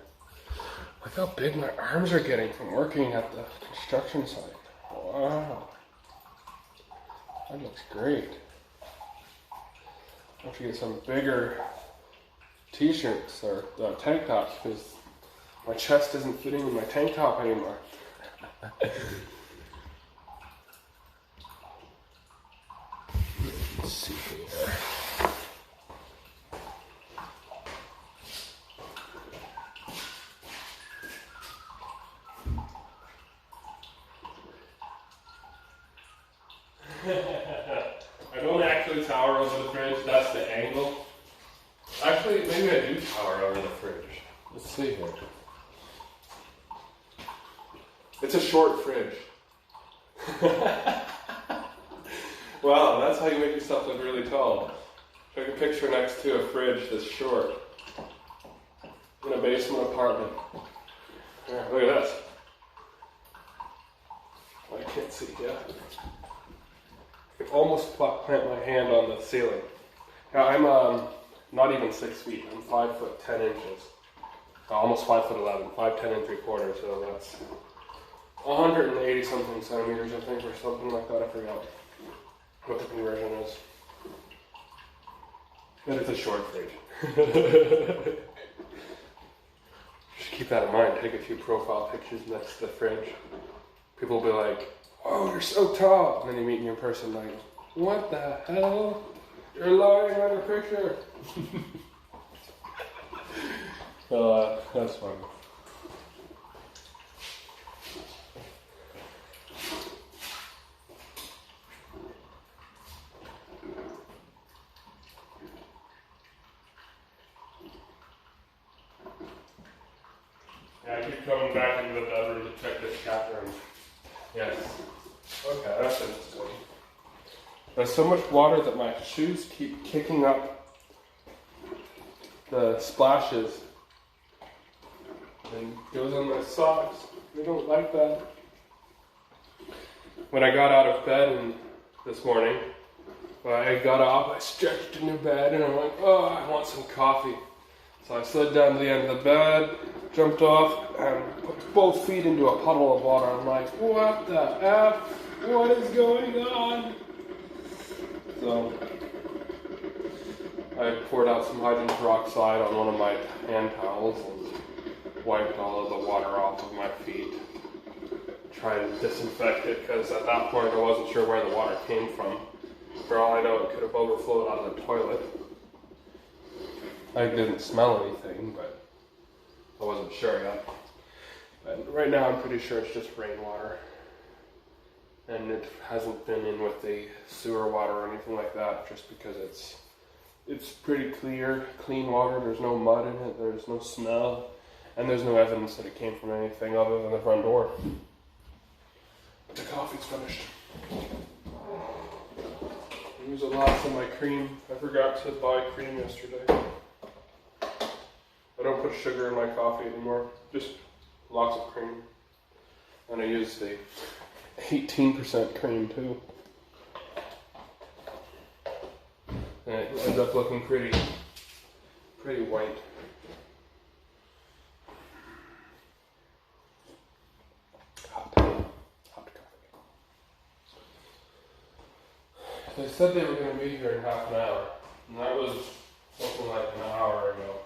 Look how big my arms are getting from working at the construction site. Wow. That looks great. I have to get some bigger t-shirts or tank tops because my chest isn't fitting in my tank top anymore. Let's see here. I don't actually tower over the fridge, that's the angle. Actually, maybe I do tower over the fridge. Let's see here. It's a short fridge. Wow, that's how you make yourself look really tall. Take a picture next to a fridge that's short. In a basement apartment. Here, look at this. I can't see, yeah. I could almost plant my hand on the ceiling. Now, I'm not even 6 feet. I'm 5 foot 10 inches. Almost 5 foot 11, 5'10" and 3/4, so that's 180 something centimeters, I think, or something like that. I forgot what the conversion is. But it's a short fridge. Just keep that in mind. Take a few profile pictures next to the fridge. People will be like, "Oh, you're so tall." And then you meet me in person, like, "What the hell? You're lying on your picture." That's fun. Yeah, I keep coming back into the bedroom to check this cat room. Yes. Okay, that's interesting. There's so much water that my shoes keep kicking up the splashes. And it goes on my socks. I don't like that. When I got out of bed this morning, I got up, I stretched in the bed, and I'm like, "Oh, I want some coffee." So I slid down to the end of the bed, jumped off, and put both feet into a puddle of water. I'm like, "What the F? What is going on?" So I poured out some hydrogen peroxide on one of my hand towels and wiped all of the water off of my feet. Try and disinfect it, because at that point I wasn't sure where the water came from. For all I know, it could have overflowed out of the toilet. I didn't smell anything, but I wasn't sure yet. But right now I'm pretty sure it's just rainwater. And it hasn't been in with the sewer water or anything like that, just because it's pretty clear, clean water. There's no mud in it, there's no smell, and there's no evidence that it came from anything other than the front door. But the coffee's finished. There's a lot of my cream. I forgot to buy cream yesterday. I don't put sugar in my coffee anymore, just lots of cream. And I use the 18% cream too. And it ends up looking pretty white. Hot coffee. They said they were going to be here in half an hour, and that was something like an hour ago.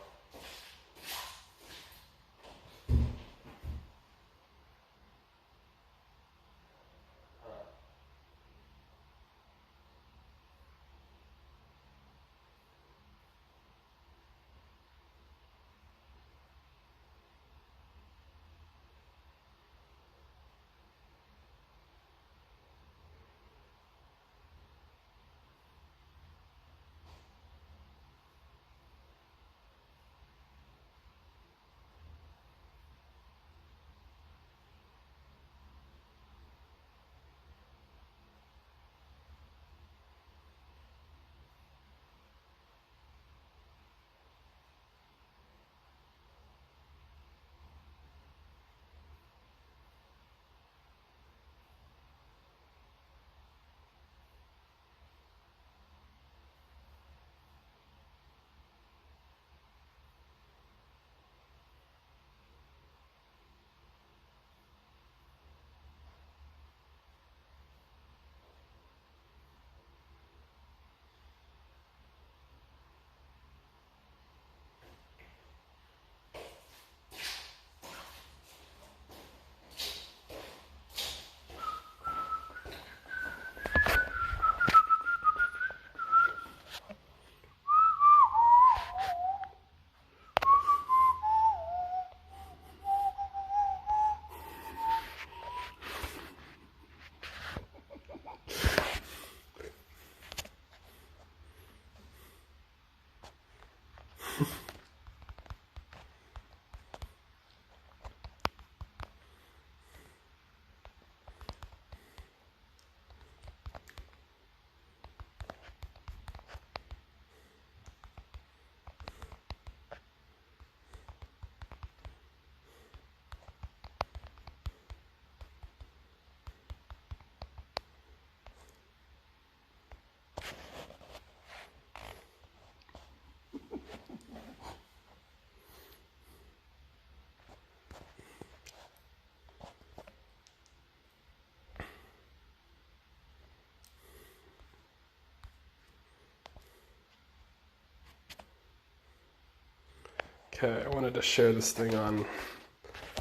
Okay, I wanted to share this thing on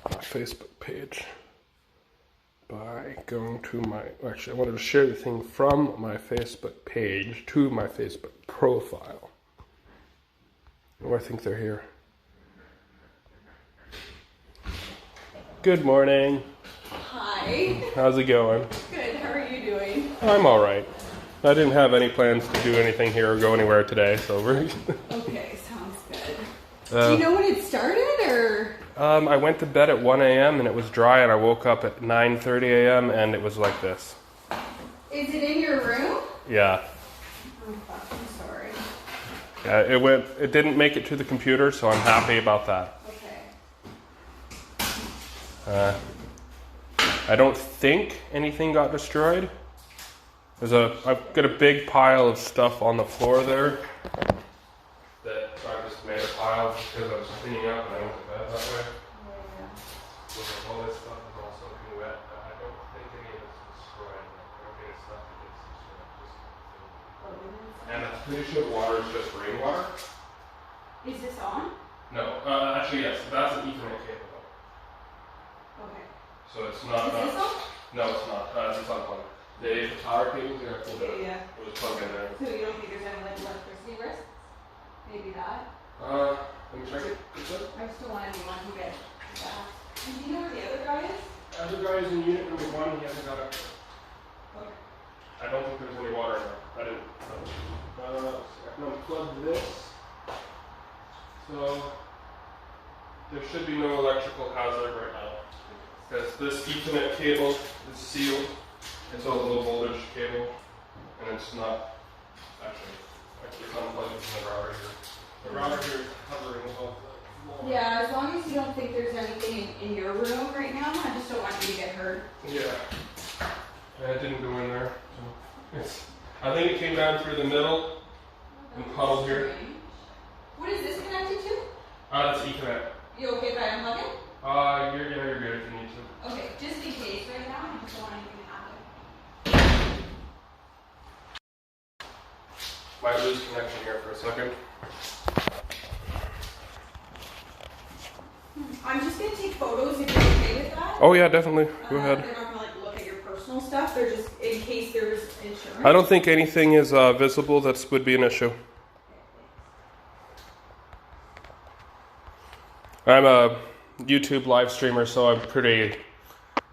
my Facebook page by going to I wanted to share the thing from my Facebook page to my Facebook profile. Oh, I think they're here. Good morning. Hi. How's it going? Good. How are you doing? I'm all right. I didn't have any plans to do anything here or go anywhere today, so we're... Okay, sounds good. Do you know when it started, or? I went to bed at 1 a.m. and it was dry, and I woke up at 9:30 a.m. and it was like this. Is it in your room? Yeah. Oh, fuck, I'm sorry. Yeah, it didn't make it to the computer, so I'm happy about that. Okay. I don't think anything got destroyed. I've got a big pile of stuff on the floor there that I just made a pile because I was cleaning up and I went to bed that way. So all this stuff is all soaking wet, but I don't think any of it's destroyed. I don't think it's stuff that gets destroyed. And I'm pretty sure the water is just rainwater. Is this on? No, actually yes, that's an Ethernet cable. So it's not. Is this on? No, it's not. It's unplugged. The power cable here, I pulled it. Yeah. It was plugged in there. So you don't think there's any like electricity risk? Maybe that. Let me check it. I just don't want anyone to get that. Do you know where the other guy is? Other guy is in unit number 1. He hasn't got it. Okay. I don't think there's any water in there. I didn't. I can unplug this. So there should be no electrical hazard right now. Because this Ethernet cable is sealed. It's a low voltage cable. And it's not actually unplugged from the router here. The router here is hovering above the floor. Yeah, as long as you don't think there's anything in your room right now, I just don't want you to get hurt. Yeah. And it didn't go in there. So I think it came down through the middle and puddled here. What is this connected to? That's Ethernet. You okay if I unplug it? You're good if you need to. Okay, just in case right now, I just don't want anything to happen. Might lose connection here for a second. I'm just gonna take photos if you're okay with that. Oh yeah, definitely. Go ahead. They're not gonna like look at your personal stuff. They're just in case there's insurance. I don't think anything is visible that would be an issue. I'm a YouTube live streamer, so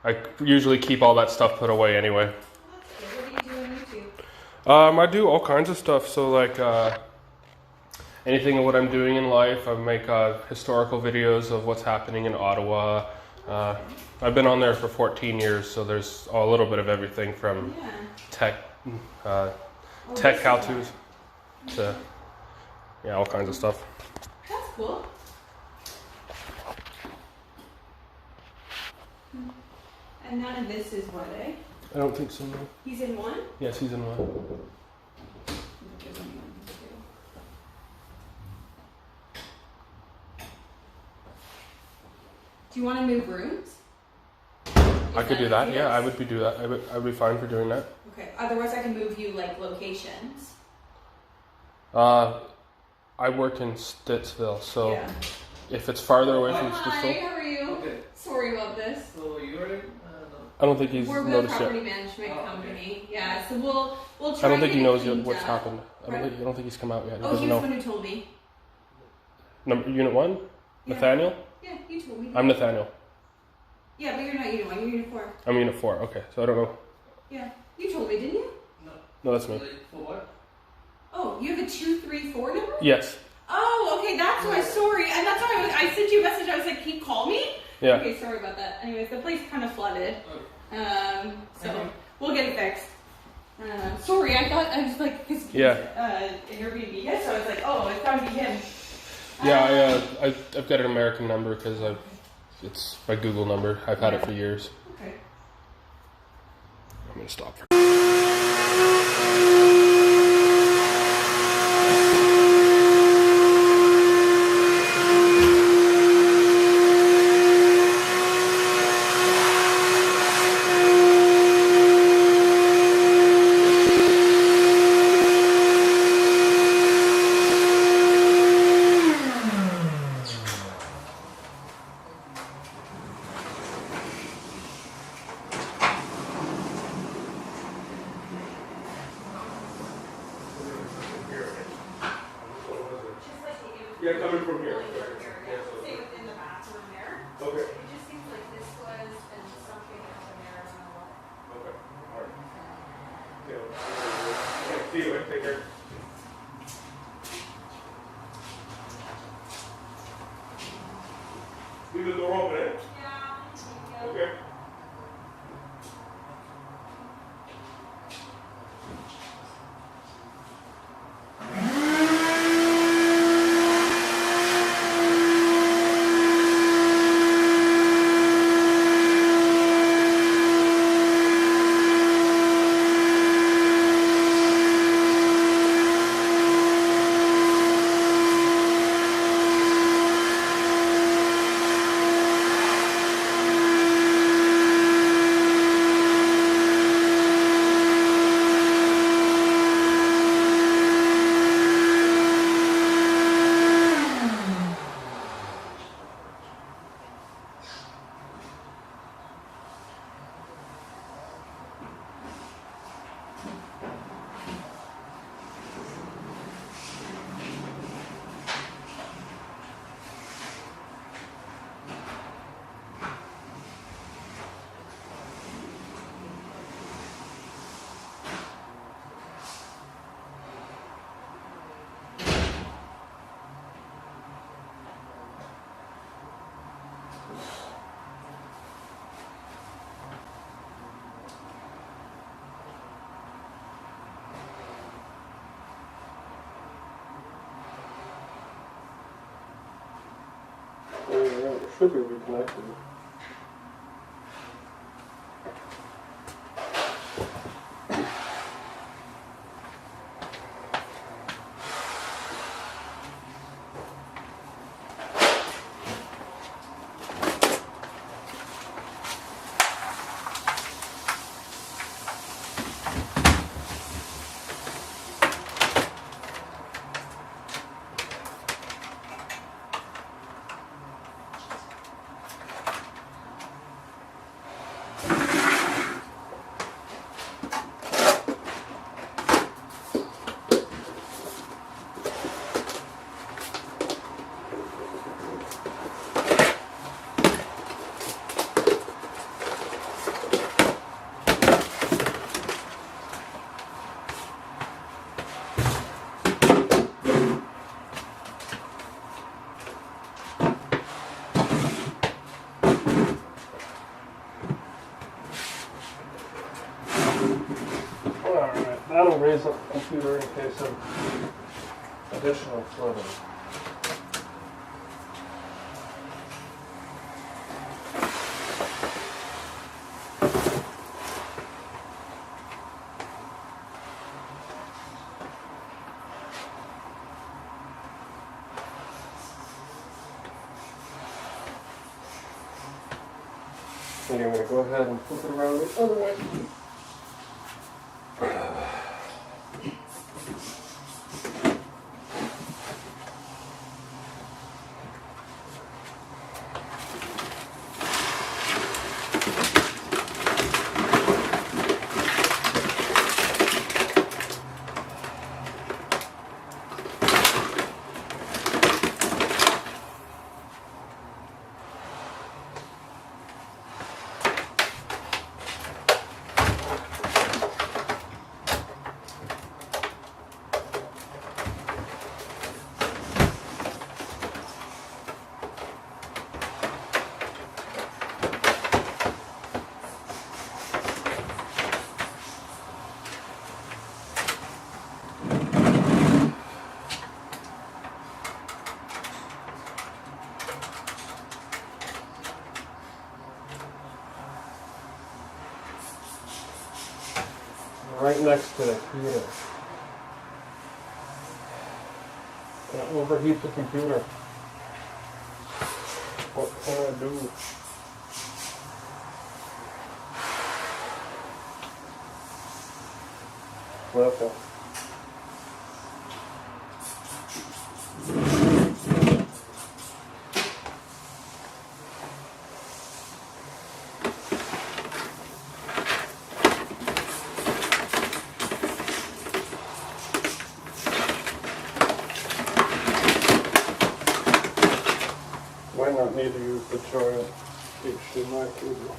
I usually keep all that stuff put away anyway. What do you do on YouTube? I do all kinds of stuff. So like anything of what I'm doing in life. I make historical videos of what's happening in Ottawa. I've been on there for 14 years, so there's a little bit of everything from tech how-tos to all kinds of stuff. That's cool. And none of this is what, eh? I don't think so, no. He's in one? Yes, he's in one. There's only one, too. Do you want to move rooms? I could do that. Yeah, I would do that. I would be fine for doing that. Okay. Otherwise, I can move you like locations. I work in Stittsville, so if it's farther away from Stittsville. Hi, how are you? Okay. Sorry about this. So you're in? I don't think he's We're with a noticed property yet. management company. Yeah, so we'll try. I don't think to he get knows it yet cleaned what's up. happened. I don't think he's come out yet. He Oh, doesn't he was know. the one who told me. Unit 1? Yeah. Nathaniel? Yeah, you told me. I'm Nathaniel. Yeah, but you're not Unit 1, you're Unit 4. I'm Unit 4. Okay, so I don't know. Yeah, you told me, didn't you? No, that's me. Like, for what? Oh, you have a 234 number? Yes. Oh, okay, that's why. Sorry, and that's why I sent you a message. I was like, "Can you call me?" Yeah. Okay, sorry about that. Anyways, the place kind of flooded. So we'll get it fixed. Sorry, I thought I was like, cause AIRBNB. Yes, so I was like, oh, it's gotta be him. Yeah, I've got an American number because it's my Google number. I've had it for years. Okay. I'm gonna stop for. Yeah, coming from here. Stay within the bathroom there. Okay. It just seems like this was and something else in there. I don't know what. Okay. All right. Okay. See you. Take care. Leave the door open, eh? Yeah. Okay. It should be reconnected. Alright, that'll raise up the computer in case of additional flooding. And you're going to go ahead and flip it around the other way. Right next to the computer. Don't overheat the computer. What can I do? Okay. Might not need to use the giant HDMI cable.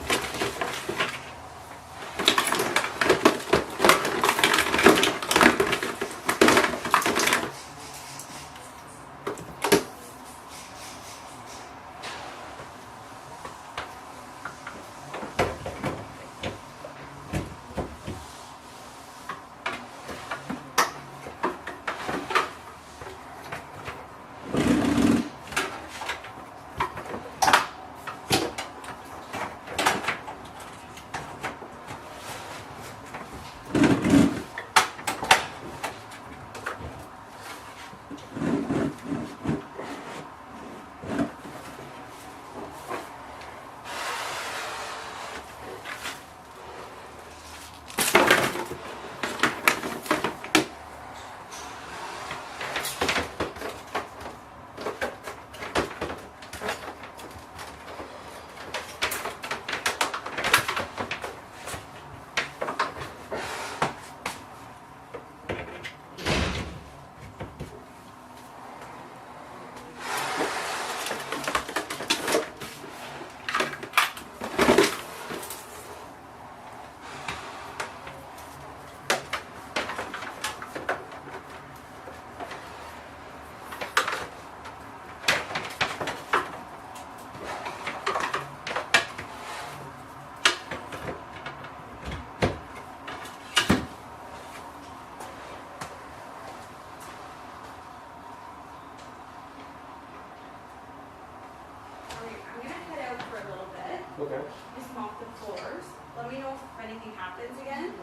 Okay. Just mop the floors. Let me know if anything happens again.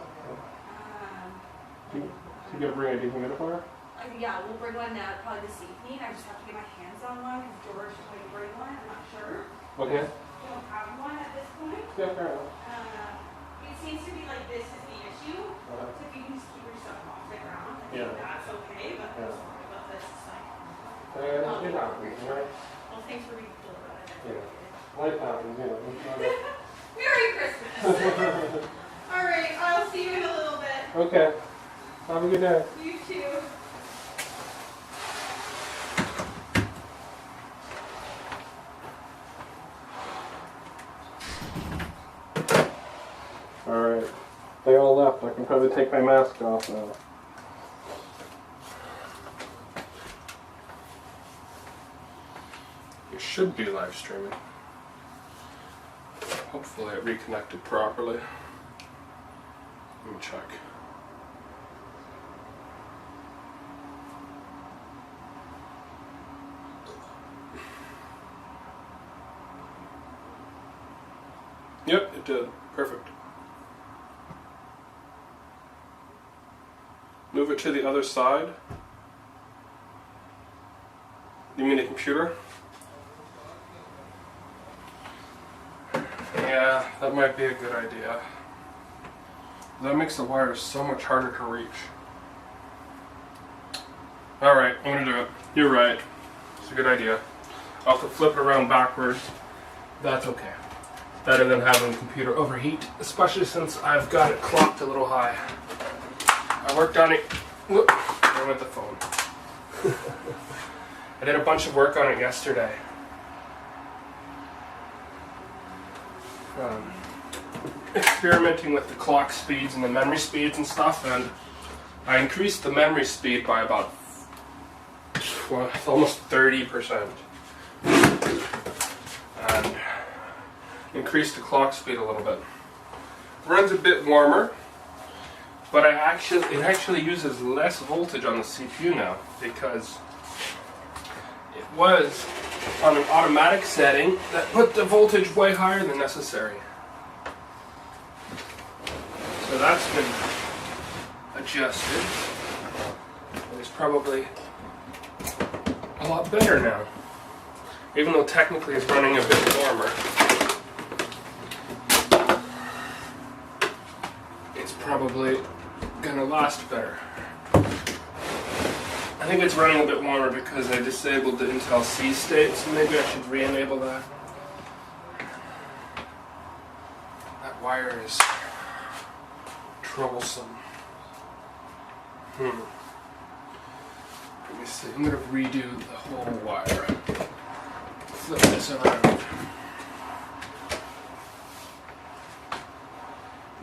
You gonna bring a dehumidifier? Yeah, we'll bring one probably this evening. I just have to get my hands on one because George is going to bring one. I'm not sure. Okay. We don't have one at this point. Yeah, fair enough. It seems to be like this is the issue. So if you can just keep your stuff off the ground, I think that's okay. But I'm sorry about this. It's like, It happens, right? well, thanks for being cool about it. Yeah. Life happens, you know. Merry Christmas. All right, I'll see you in a little bit. Okay. Have a good day. You too. Alright. They all left. I can probably take my mask off now. It should be live streaming. Hopefully it reconnected properly. Let me check. Yep, it did. Perfect. Move it to the other side. You mean the computer? Yeah, that might be a good idea. That makes the wires so much harder to reach. Alright, I'm gonna do it. You're right. It's a good idea. I'll have to flip it around backwards. That's okay. Better than having the computer overheat, especially since I've got it clocked a little high. I worked on it. Whoop, I went the phone. I did a bunch of work on it yesterday. Experimenting with the clock speeds and the memory speeds and stuff, and I increased the memory speed by about almost 30%. And increased the clock speed a little bit. Runs a bit warmer, but it actually uses less voltage on the CPU now because it was on an automatic setting that put the voltage way higher than necessary. So that's been adjusted. It's probably a lot better now. Even though technically it's running a bit warmer. It's probably gonna last better. I think it's running a bit warmer because I disabled the Intel C state, so maybe I should re-enable that. That wire is troublesome. Let me see, I'm gonna redo the whole wire. Flip this around.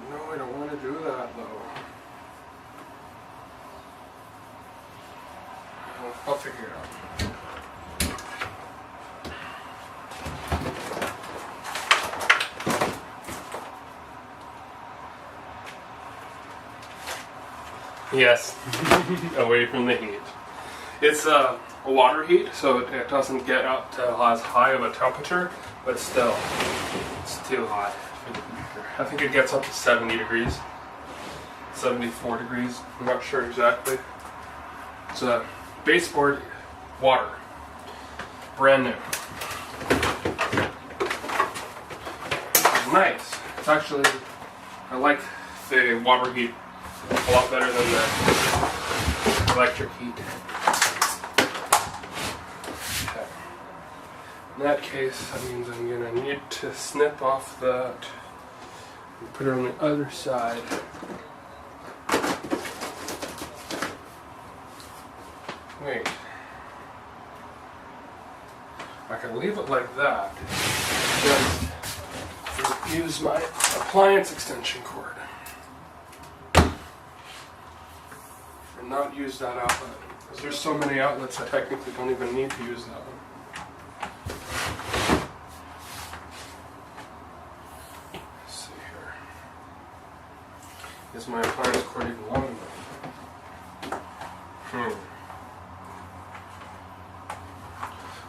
No, I don't want to do that though. I'll figure it out. Yes, away from the heat. It's a water heat, so it doesn't get up to as high of a temperature, but still, it's too hot for the computer. I think it gets up to 70 degrees, 74 degrees, I'm not sure exactly. It's a baseboard water, brand new. It's nice. It's actually, I like the water heat a lot better than the electric heat. Okay. In that case, that means I'm going to need to snip off that and put it on the other side. Wait. I can leave it like that. Just use my appliance extension cord. And not use that outlet. Because there's so many outlets I technically don't even need to use that one. Let's see here. Is my appliance cord even long enough?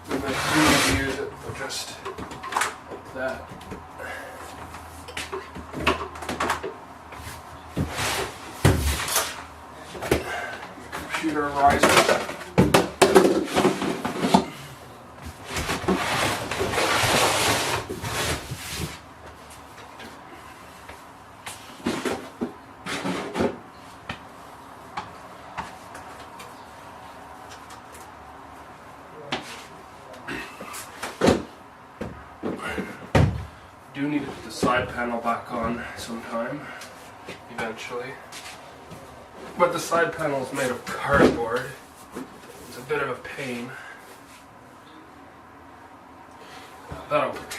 Maybe I do need to use it, but just like that. computer riser. Do need to put the side panel back on sometime, eventually. But the side panel is made of cardboard. It's a bit of a pain. That'll work.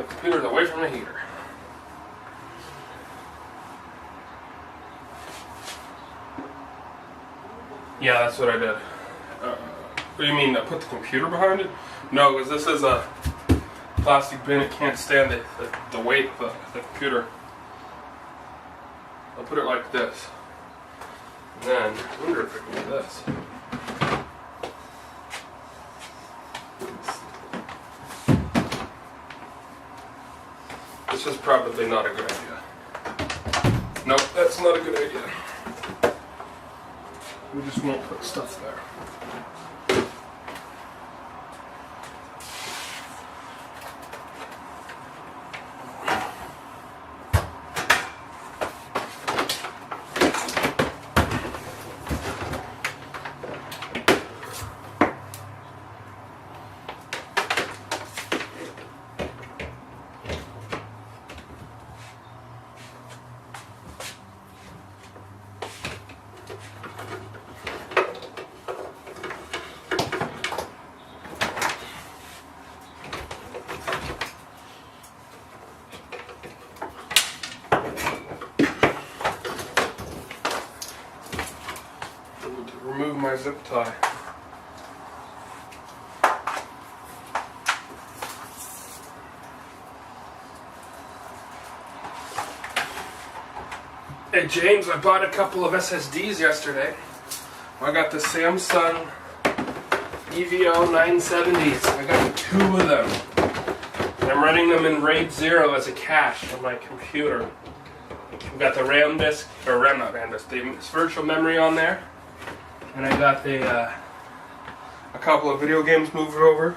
Computer's away from the heater. Yeah, that's what I did. What do you mean, I put the computer behind it? No, because this is a plastic bin. It can't stand the weight of the computer. I'll put it like this. And then, I wonder if I can do this. This is probably not a good idea. Nope, that's not a good idea. We just won't put stuff there. Remove my zip tie. Hey James, I bought a couple of SSDs yesterday. I got the Samsung EVO 970s. I got 2 of them. And I'm running them in RAID 0 as a cache on my computer. I've got the RAM disk, or RAM, not RAM disk, the virtual memory on there. And I got a couple of video games moved over,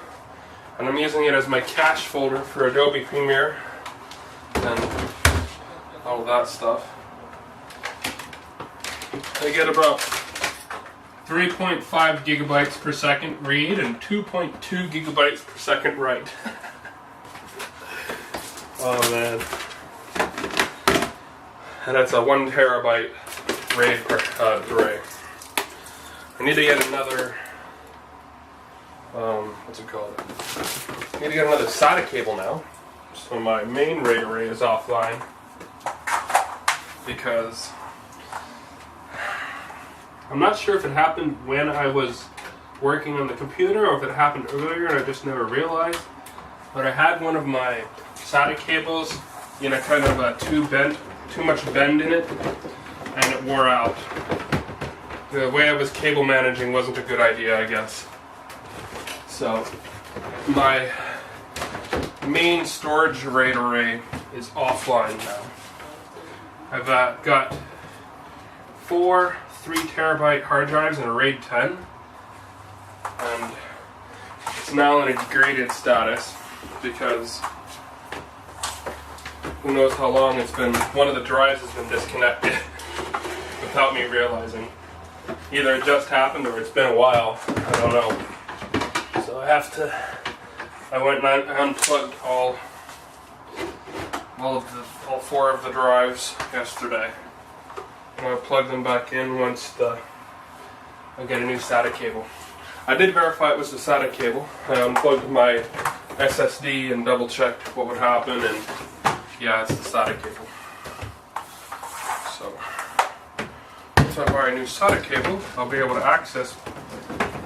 and I'm using it as my cache folder for Adobe Premiere and all that stuff. I get about 3.5 gigabytes per second read and 2.2 gigabytes per second write. Oh man. And that's a 1 terabyte RAID array. I need to get another, what's it called? I need to get another SATA cable now. So my main RAID array is offline. Because I'm not sure if it happened when I was working on the computer or if it happened earlier and I just never realized. But I had one of my SATA cables in a kind of a too much bend in it, and it wore out. The way I was cable managing wasn't a good idea, I guess. So my main storage RAID array is offline now. I've got 4 3 terabyte hard drives and a RAID 10, and it's now in a degraded status because who knows how long it's been. One of the drives has been disconnected without me realizing. Either it just happened or it's been a while. I don't know. So I went and I unplugged all 4 of the drives yesterday. And I'll plug them back in once I get a new SATA cable. I did verify it was the SATA cable. I unplugged my SSD and double checked what would happen, and yeah, it's the SATA cable. So once I buy a new SATA cable, I'll be able to access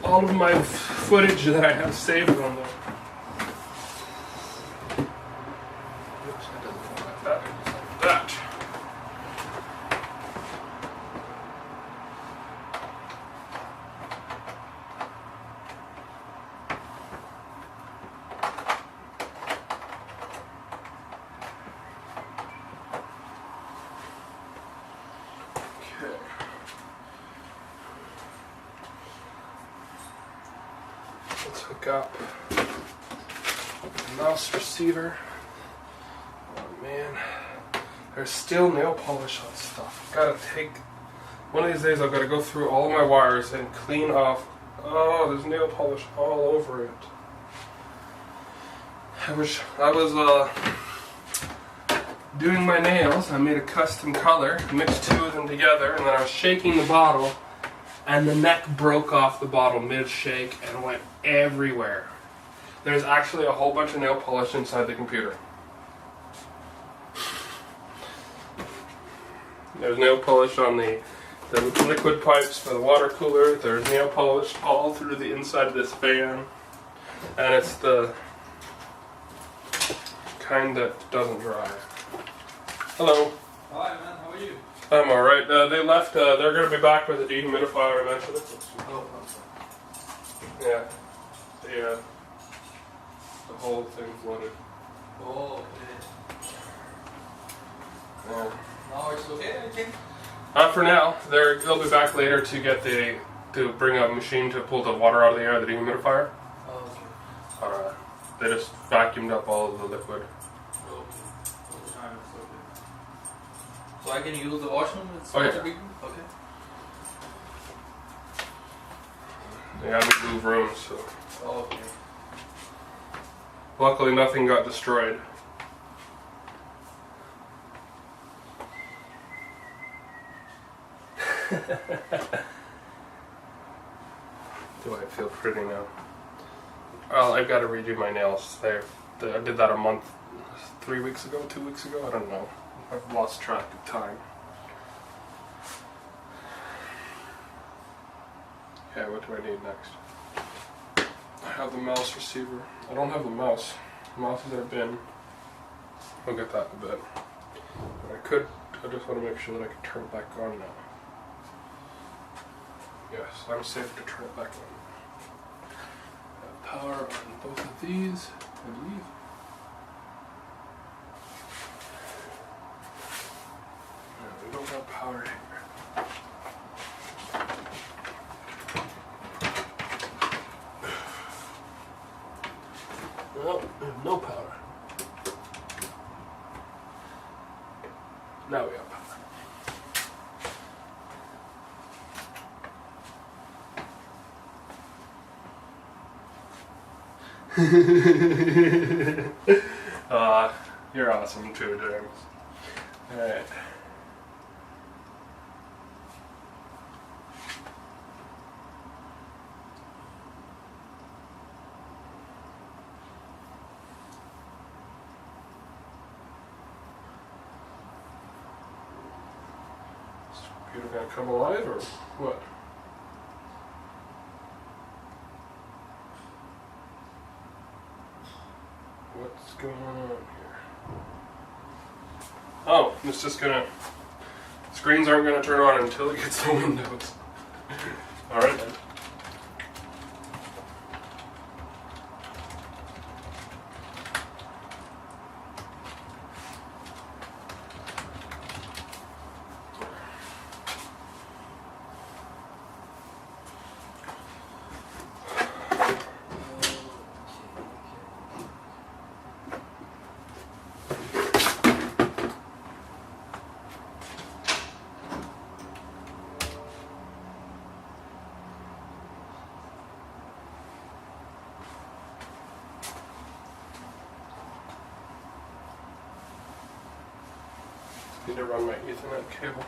all of my footage that I have saved on there. Oops, that doesn't go like that. Let's hook up the mouse receiver. Oh man, there's still nail polish on stuff. Gotta take, one of these days I've got to go through all my wires and clean off. Oh, there's nail polish all over it. I was doing my nails. I made a custom color, mixed two of them together, and then I was shaking the bottle, and the neck broke off the bottle mid-shake and went everywhere. There's actually a whole bunch of nail polish inside the computer. There's nail polish on the liquid pipes for the water cooler. There's nail polish all through the inside of this fan, and it's the kind that doesn't dry. Hello. Hi man, how are you? I'm alright. They left, they're going to be back with a dehumidifier eventually. Oh, Yeah. The whole thing's loaded. oh okay. Yeah. Now it's okay, I think? Not for now. They'll be back later to get to bring a machine to pull the water out of the air, the dehumidifier. Oh, okay. They just vacuumed up all of the liquid. Okay. All the time it's okay. So I can use the washroom? It's Oh, yeah. not a big deal? Okay. They had to move rooms, so. Oh, okay. Luckily nothing got destroyed. Do I feel pretty now? Well, I've got to redo my nails. I did that a month, 3 weeks ago, 2 weeks ago, I don't know. I've lost track of time. Okay, what do I need next? I have the mouse receiver. I don't have the mouse. The mouse is in a bin. I'll get that in a bit. But I just want to make sure that I can turn it back on now. Yes, I'm safe to turn it back on. I have power on both of these, I believe. No, we don't have power here. No, we have no power. Now we have power. You're awesome too, James. Alright. Is the computer gonna come alive or what? What's going on here? Oh, it's just gonna... Screens aren't gonna turn on until it gets the windows. Alright then. Need to run my Ethernet cable.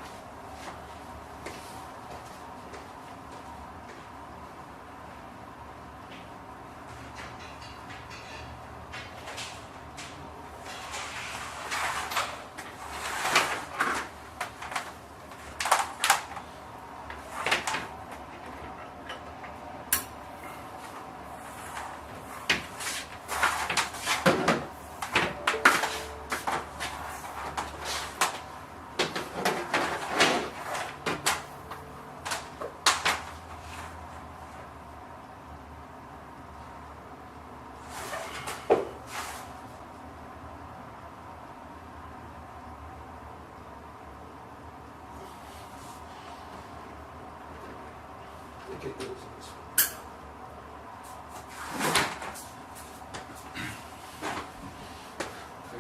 Get those in this one.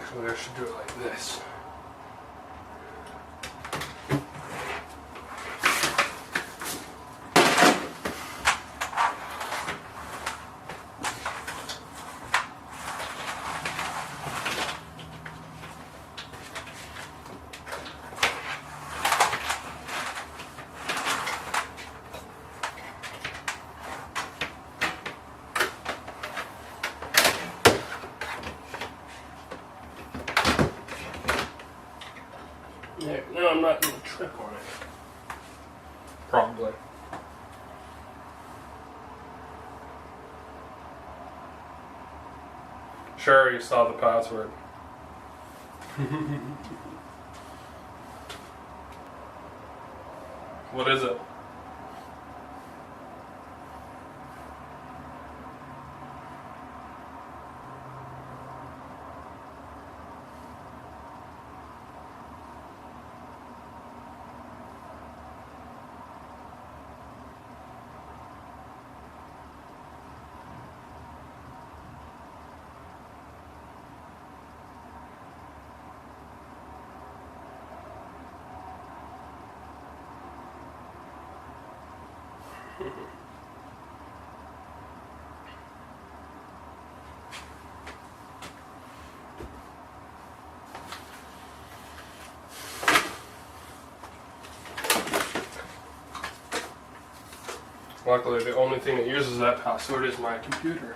Actually, I should do it like this. There, now I'm not doing a trick on it. Probably. Sure, you saw the password. What is it? Luckily, the only thing that uses that password is my computer.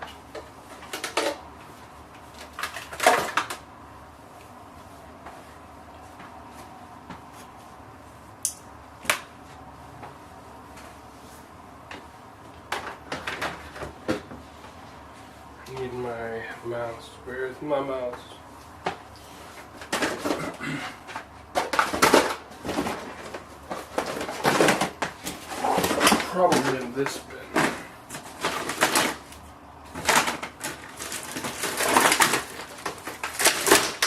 I need my mouse. Where's my mouse? Probably in this bin.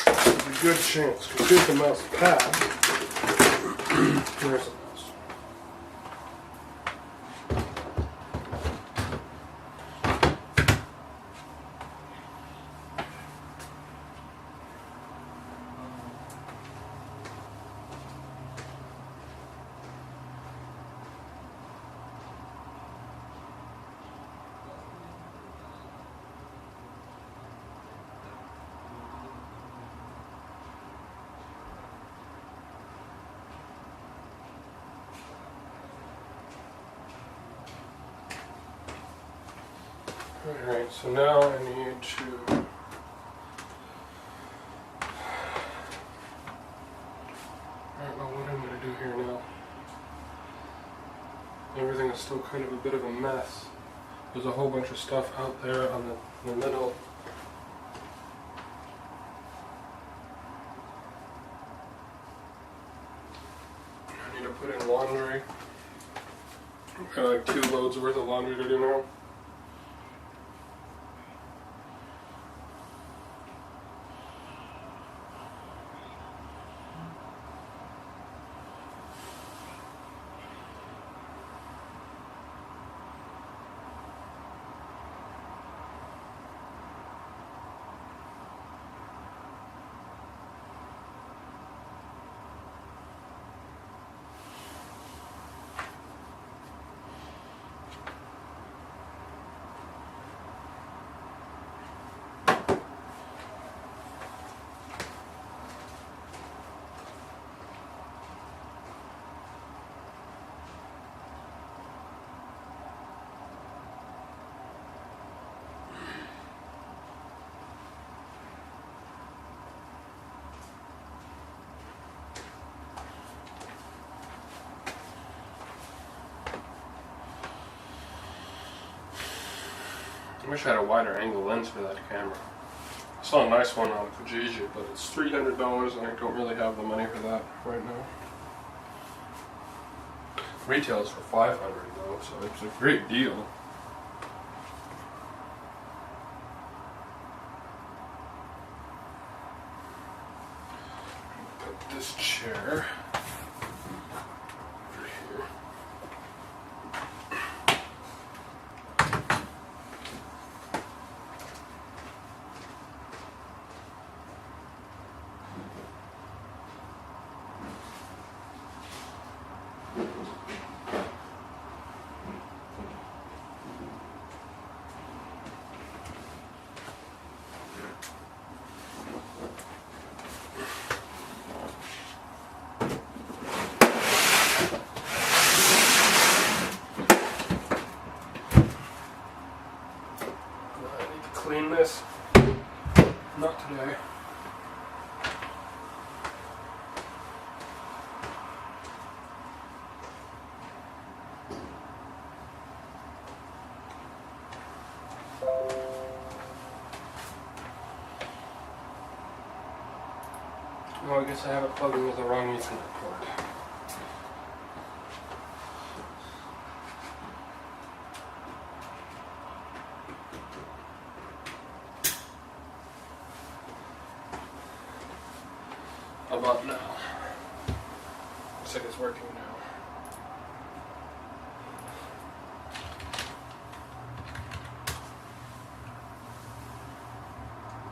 There's a good chance, because here's the mouse pad. There's the mouse. Alright, so now I need to I don't know what I'm going to do here now. Everything is still kind of a bit of a mess. There's a whole bunch of stuff out there on the middle. I need to put in laundry. I've got like 2 loads worth of laundry to do now. I wish I had a wider angle lens for that camera. I saw a nice one on Fujiji, but it's $300 and I don't really have the money for that right now. Retails for $500 though, so it's a great deal. Put this chair over here. today. Oh, I guess I have it plugged in with the wrong Ethernet port. How about now? Looks like it's working now.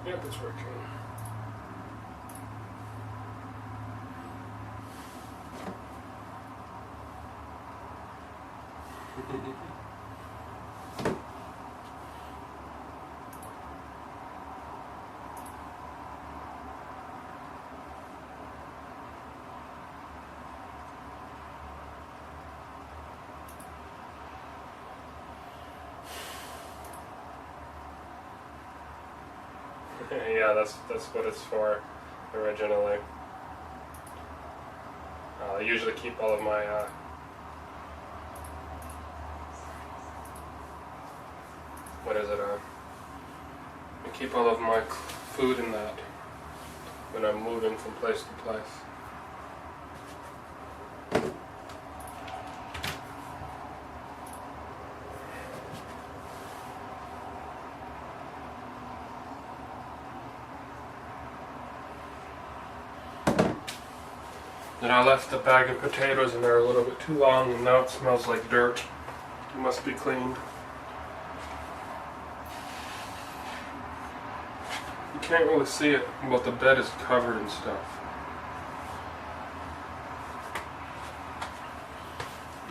Yep, it's working. Yeah, that's what it's for originally. I usually keep all of my what is it? I keep all of my food in that when I'm moving from place to place. Then I left a bag of potatoes in there a little bit too long, and now it smells like dirt. It must be cleaned. You can't really see it, but the bed is covered in stuff.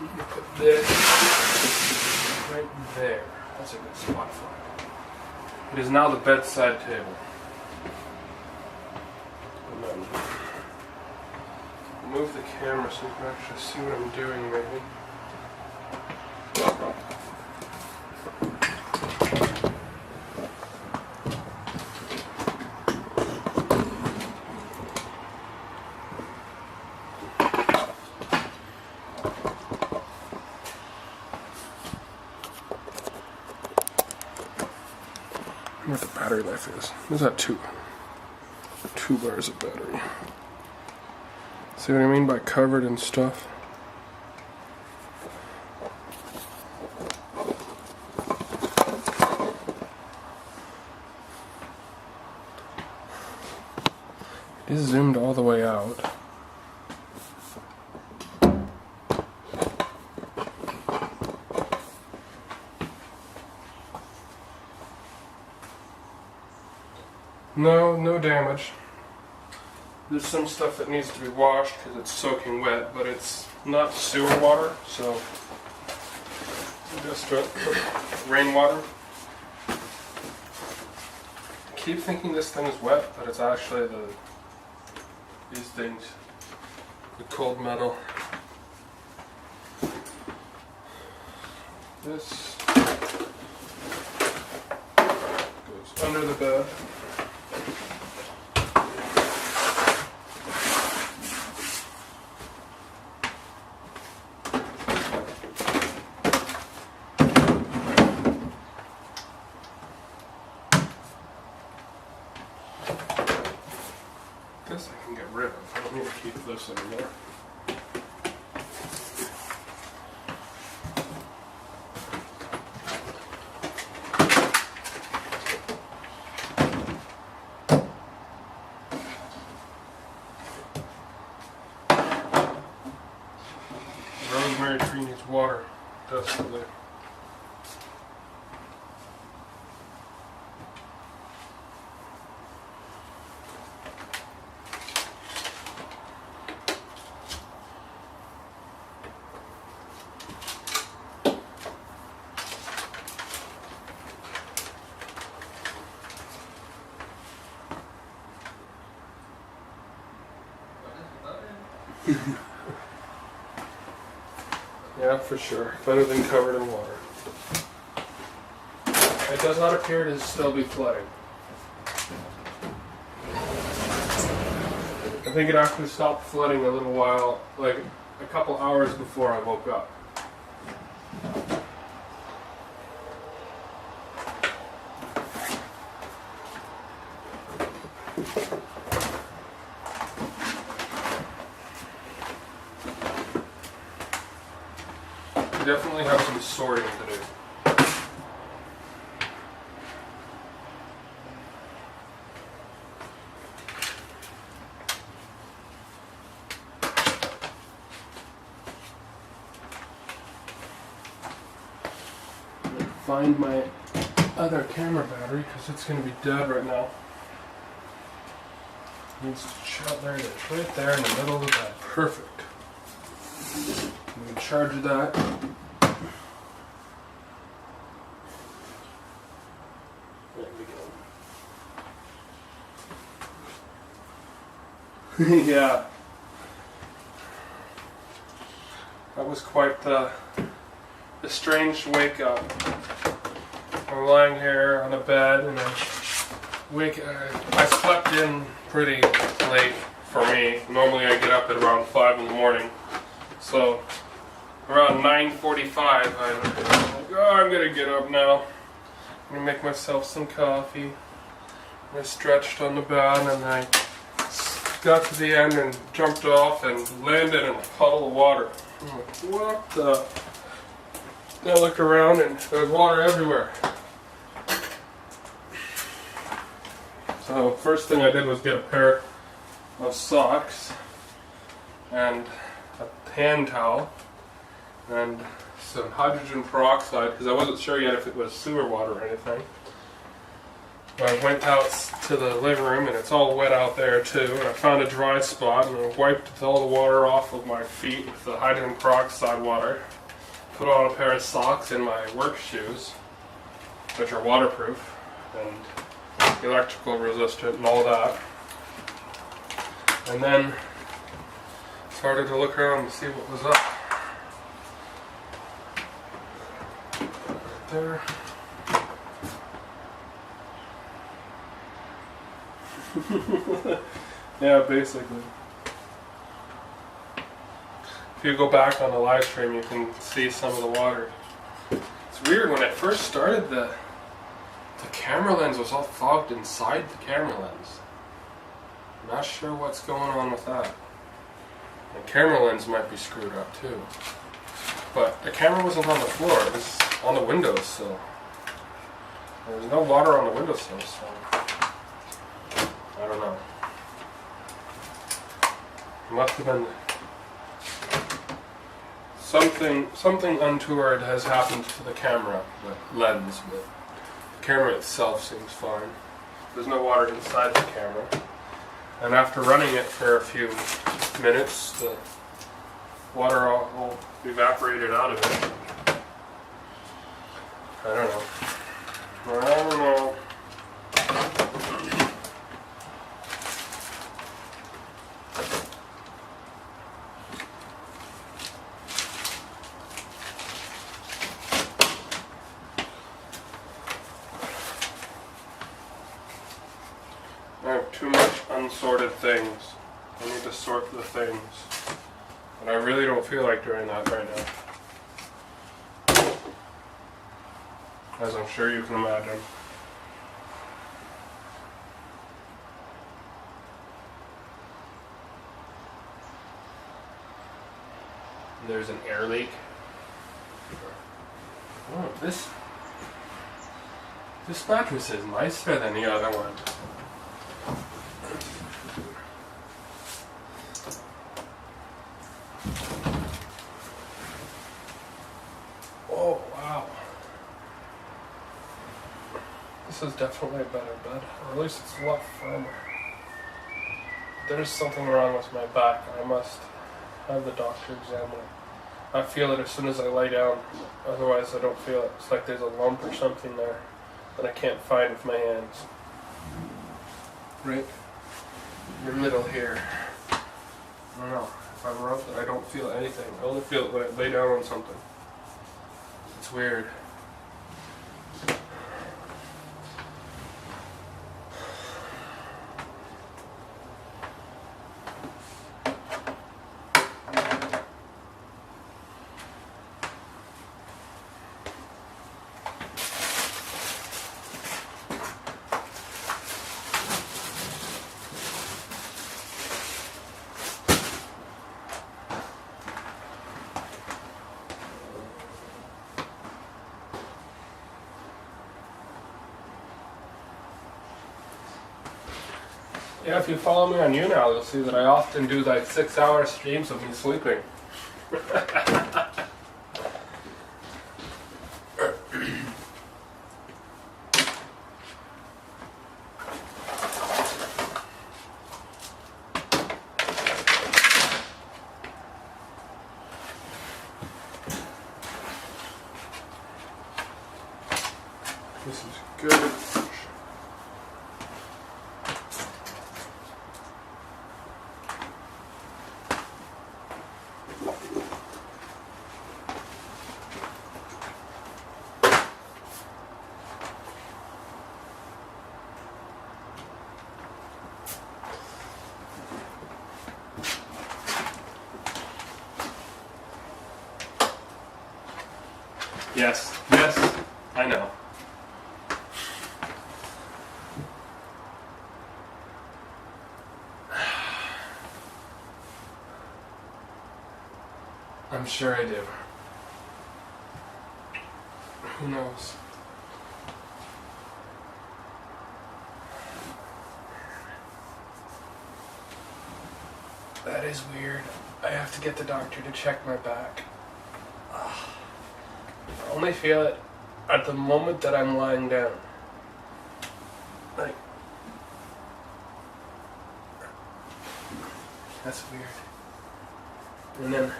You can put this right there. That's a good spot for it. It is now the bedside table. And then move the camera so you can actually see what I'm doing, maybe. I wonder what the battery life is. What's that? 2 bars of battery. See what I mean by covered and stuff? It is zoomed all the way out. No damage. There's some stuff that needs to be washed because it's soaking wet, but it's not sewer water, so just rainwater. I keep thinking this thing is wet, but it's actually these things, the cold metal. This goes under the bed. This I can get rid of. I don't need to keep this anymore. Rosemary tree needs water desperately. Yeah, for sure. Better than covered in water. It does not appear to still be flooding. I think it actually stopped flooding a little while, like a couple hours before I woke up. We definitely have some sorting to do. Find my other camera battery because it's going to be dead right now. Needs to charge. There it is, right there in the middle of the bed. Perfect. We can charge that. There we go. Yeah. That was quite the strange wake up. I'm lying here on a bed and I slept in pretty late for me. Normally I get up at around 5 in the morning. So around 9:45 I'm like, oh, I'm gonna get up now. I'm gonna make myself some coffee. I stretched on the bed and I got to the end and jumped off and landed in a puddle of water. I'm like, what the? I looked around and there was water everywhere. So first thing I did was get a pair of socks and a hand towel and some hydrogen peroxide because I wasn't sure yet if it was sewer water or anything. I went out to the living room and it's all wet out there too, and I found a dry spot and I wiped all the water off of my feet with the hydrogen peroxide water. Put on a pair of socks and my work shoes, which are waterproof and electrical resistant and all that. And then started to look around to see what was up. Right there. Yeah, basically. If you go back on the live stream, you can see some of the water. It's weird, when it first started, the camera lens was all fogged inside the camera lens. I'm not sure what's going on with that. The camera lens might be screwed up too. But the camera wasn't on the floor, it was on the windowsill. There was no water on the windowsill, so I don't know. It must have been something untoward has happened to the camera, the lens, but the camera itself seems fine. There's no water inside the camera. And after running it for a few minutes, the water all evaporated out of it. I don't know. I have too much unsorted things. I need to sort the things. And I really don't feel like doing that right now. As I'm sure you can imagine. There's an air leak. Oh, this mattress is nicer than the other one. Oh, wow. This is definitely a better bed, or at least it's a lot firmer. There's something wrong with my back. I must have the doctor examine it. I feel it as soon as I lay down, otherwise I don't feel it. It's like there's a lump or something there that I can't find with my hands. Right in the middle here. I don't know. If I rub it, I don't feel anything. I only feel it when I lay down on something. It's weird. Yeah, if you follow me on YouNow, you'll see that I often do like 6-hour streams of me sleeping. This is good. Yes, yes, I know. I'm sure I do. Who knows? That is weird. I have to get the doctor to check my back. I only feel it at the moment that I'm lying down. Like, that's weird. And then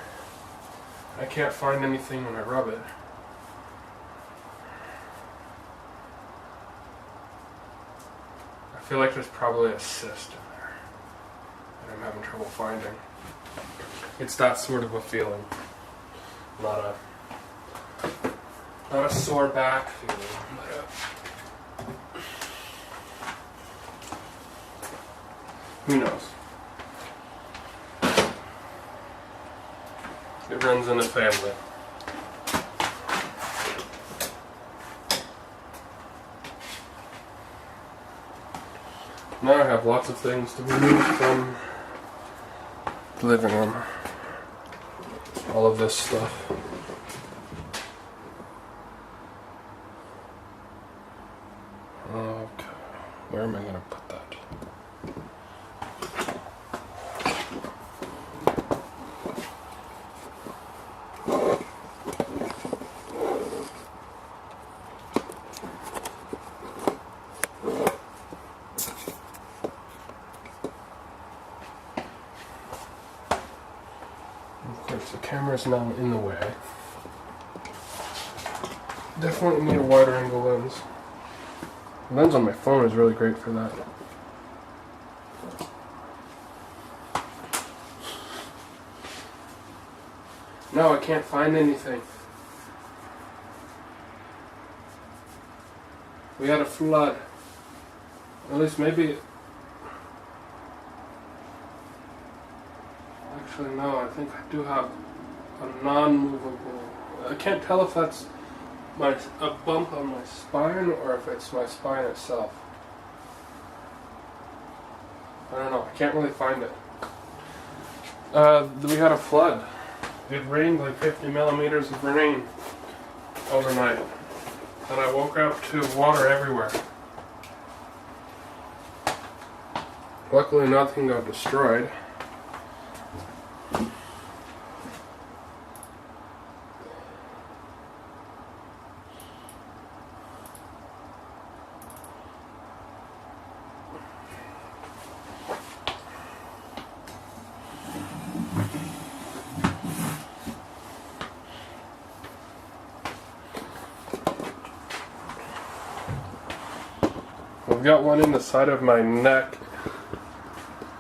I can't find anything when I rub it. I feel like there's probably a cyst in there that I'm having trouble finding. It's that sort of a feeling. Not a sore back feeling, but who knows? It runs in the family. Now I have lots of things to remove from the living room. All of this stuff. Okay, where am I going to put that? Of course, the camera's now in the way. Definitely need a wider angle lens. The lens on my phone is really great for that. No, I can't find anything. We had a flood. At least maybe... Actually, no, I think I do have a non-movable... I can't tell if that's a bump on my spine or if it's my spine itself. I don't know, I can't really find it. We had a flood. It rained like 50 millimeters of rain overnight. And I woke up to water everywhere. Luckily nothing got destroyed. I've got one in the side of my neck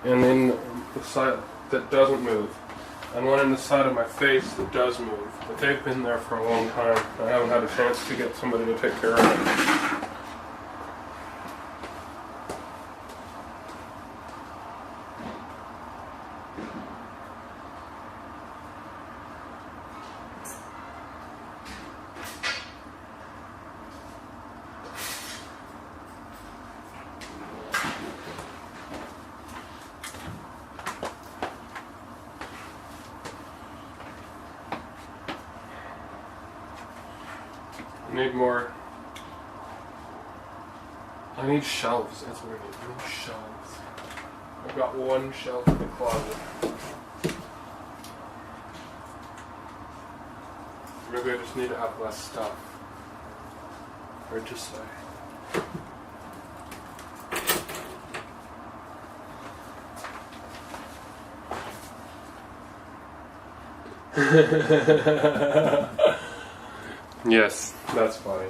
and in the side that doesn't move, and one in the side of my face that does move. But they've been there for a long time. I haven't had a chance to get somebody to take care of it. I need more. I need shelves. That's what I need. I need shelves. I've got one shelf in the closet. Maybe I just need to have less stuff. Hard to say. Yes, that's funny.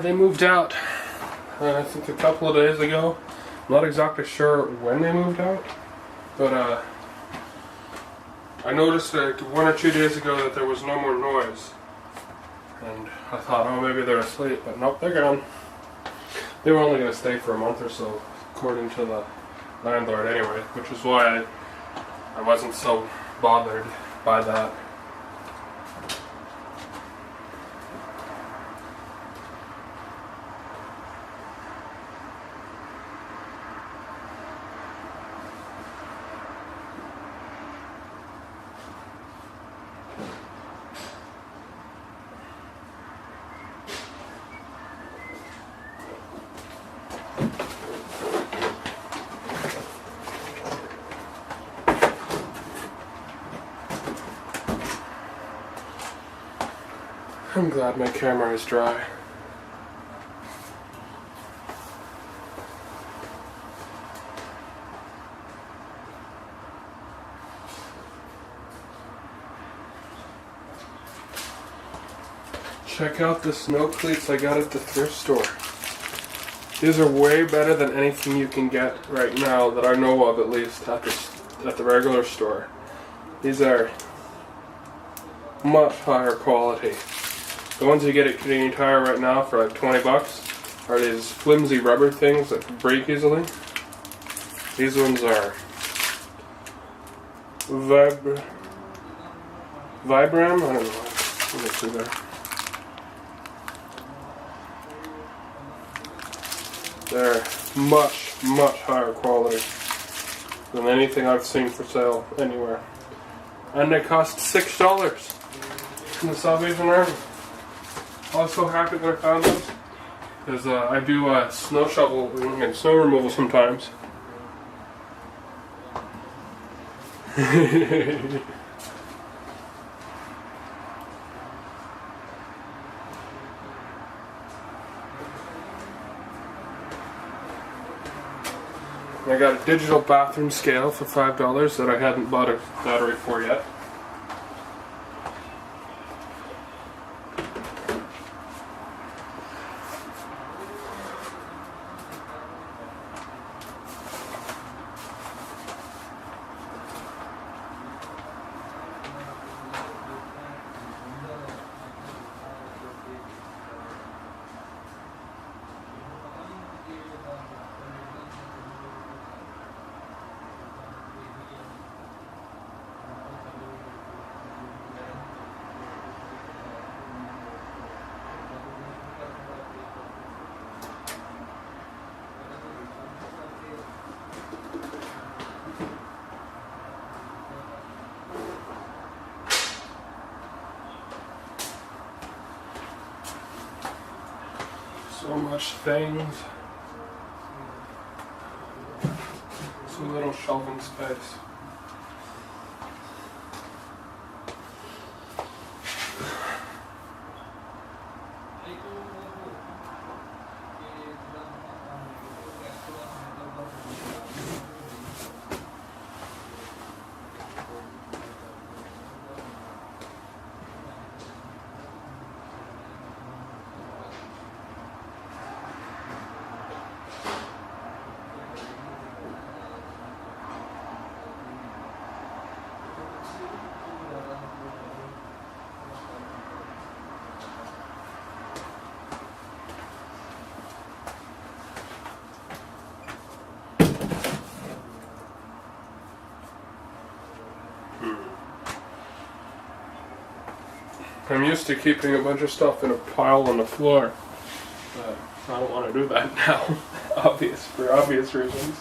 They moved out, I think a couple of days ago. I'm not exactly sure when they moved out, but I noticed 1 or 2 days ago that there was no more noise. And I thought, oh, maybe they're asleep, but nope, they're gone. They were only going to stay for a month or so, according to the landlord anyway, which is why I wasn't so bothered by that. I'm glad my camera is dry. Check out the snow cleats I got at the thrift store. These are way better than anything you can get right now that I know of, at least at the regular store. These are much higher quality. The ones you get at Canadian Tire right now for like 20 bucks are these flimsy rubber things that break easily. These ones are Vibram? I don't know. Let me see there. They're much, much higher quality than anything I've seen for sale anywhere. And they cost $6 in the Salvation Army. I was so happy that I found those, because I do snow shoveling and snow removal sometimes. I got a digital bathroom scale for $5 that I hadn't bought a battery for yet. So much things. So little shelving space. I'm used to keeping a bunch of stuff in a pile on the floor, but I don't want to do that now. For obvious reasons.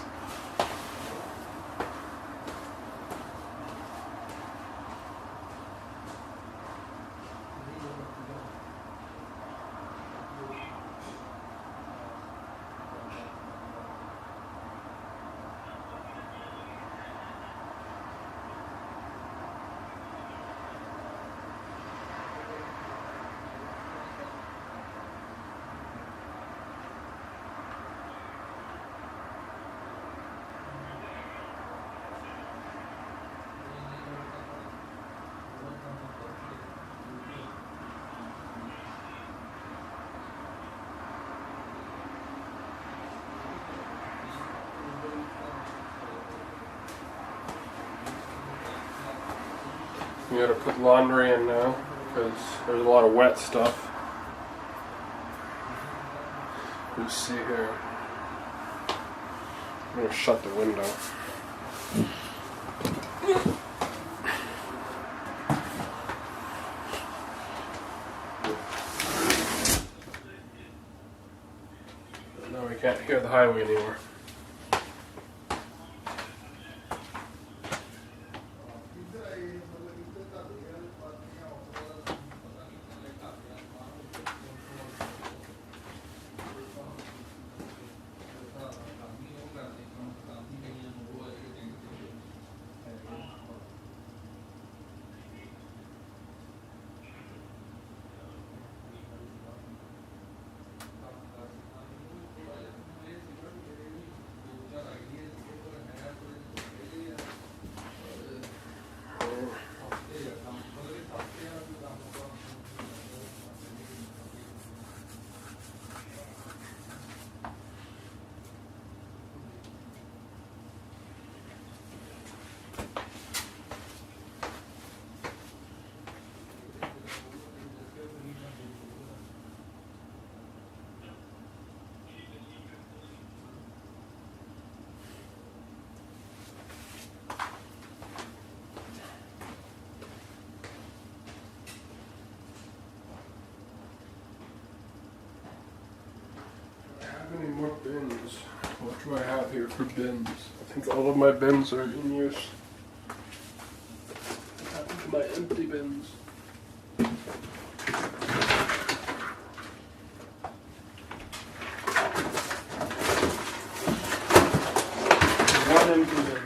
You gotta put laundry in now, because there's a lot of wet stuff. Let's see here. I'm gonna shut the window. Now we can't hear the highway anymore. How many more bins? What do I have here for bins? I think all of my bins are in use. What happened to my empty bins? One empty bin.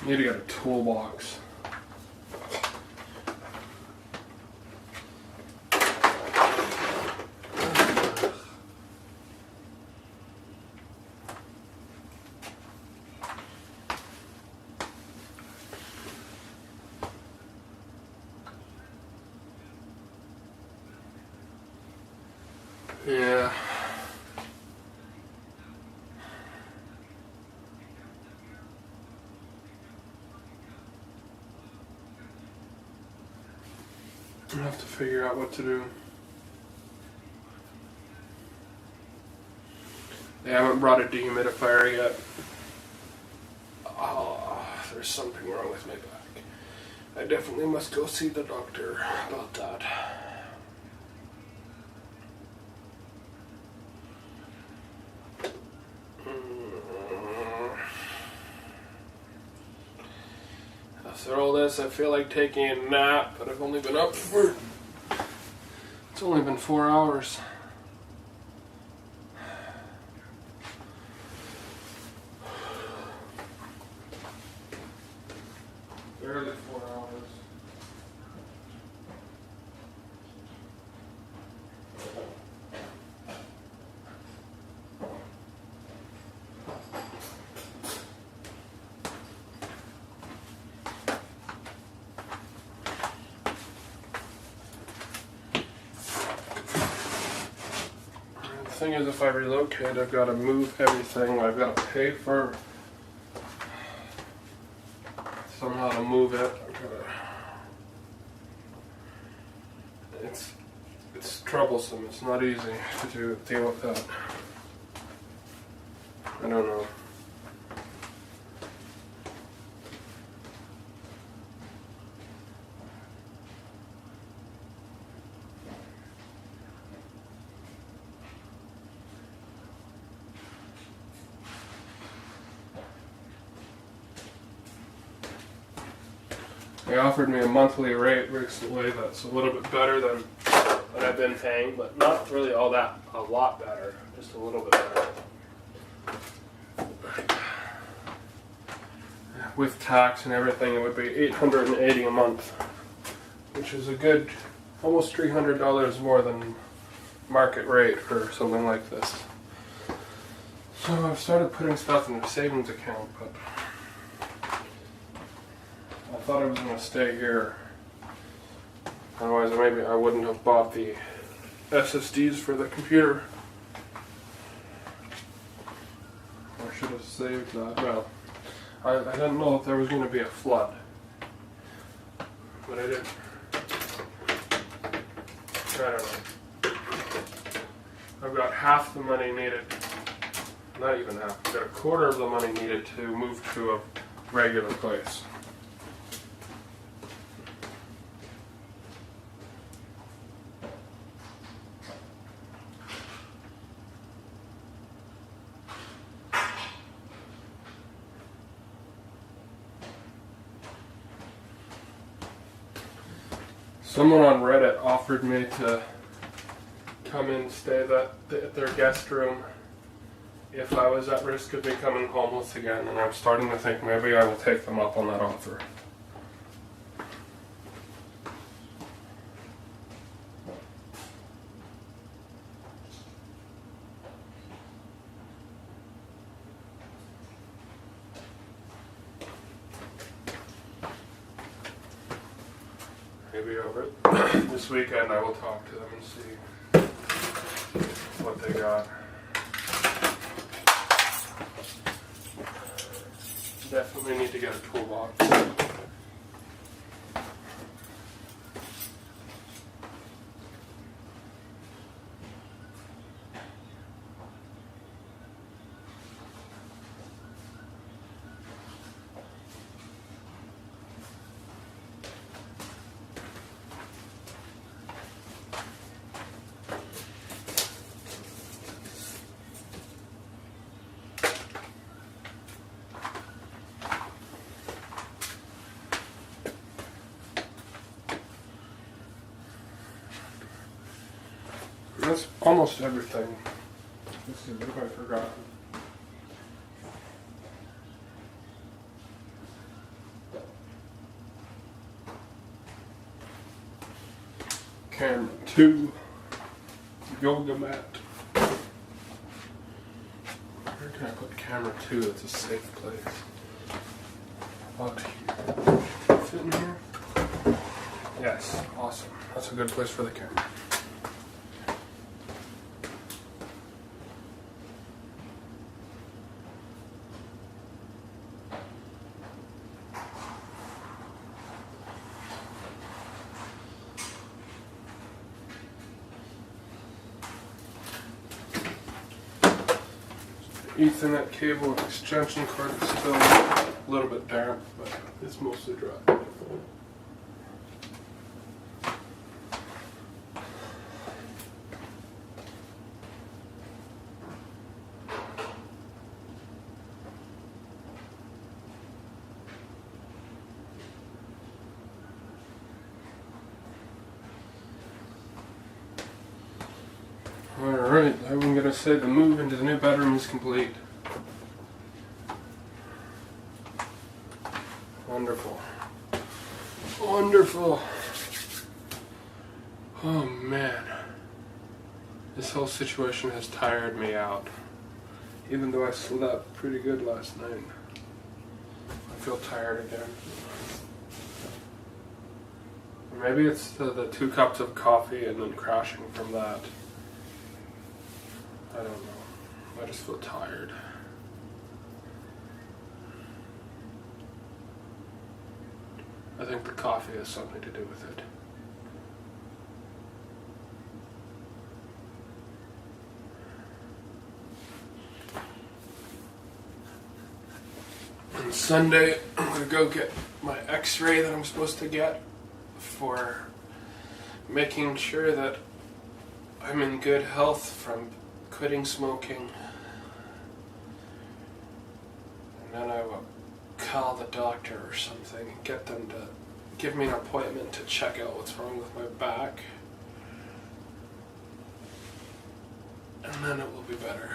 Need to get a toolbox. Yeah. I have to figure out what to do. They haven't brought a dehumidifier yet. Oh, there's something wrong with my back. I definitely must go see the doctor about that. After all this, I feel like taking a nap, but I've only been up for... It's only been 4 hours. Barely 4 hours. The thing is, if I relocate, I've got to move everything. I've got to pay for somehow to move it. It's troublesome. It's not easy to deal with that. I don't know. They offered me a monthly rate recently that's a little bit better than what I've been paying, but not really all that, a lot better, just a little bit better. With tax and everything, it would be $880 a month, which is a good, almost $300 more than market rate for something like this. So I've started putting stuff in a savings account, but I thought I was going to stay here. Otherwise, maybe I wouldn't have bought the SSDs for the computer. I should have saved that. Well, I didn't know if there was going to be a flood, but I didn't. I don't know. I've got half the money needed. Not even half. I've got a quarter of the money needed to move to a regular place. Someone on Reddit offered me to come and stay at their guest room if I was at risk of becoming homeless again, and I'm starting to think maybe I will take them up on that offer. Maybe over this weekend I will talk to them and see what they got. Definitely need to get a toolbox. That's almost everything. Let's see, what have I forgotten? Camera 2, yoga mat. Where can I put camera 2 that's a safe place? Out here. Fit in here? Yes, awesome. That's a good place for the camera. Ethernet cable and extension cord is still a little bit damp, but it's mostly dry. Alright, I'm gonna say the move into the new bedroom is complete. Wonderful. Wonderful. Oh man. This whole situation has tired me out. Even though I slept pretty good last night. I feel tired again. Or maybe it's the 2 cups of coffee and then crashing from that. I don't know. I just feel tired. I think the coffee has something to do with it. On Sunday, I'm gonna go get my x-ray that I'm supposed to get for making sure that I'm in good health from quitting smoking. And then I will call the doctor or something and get them to give me an appointment to check out what's wrong with my back. And then it will be better.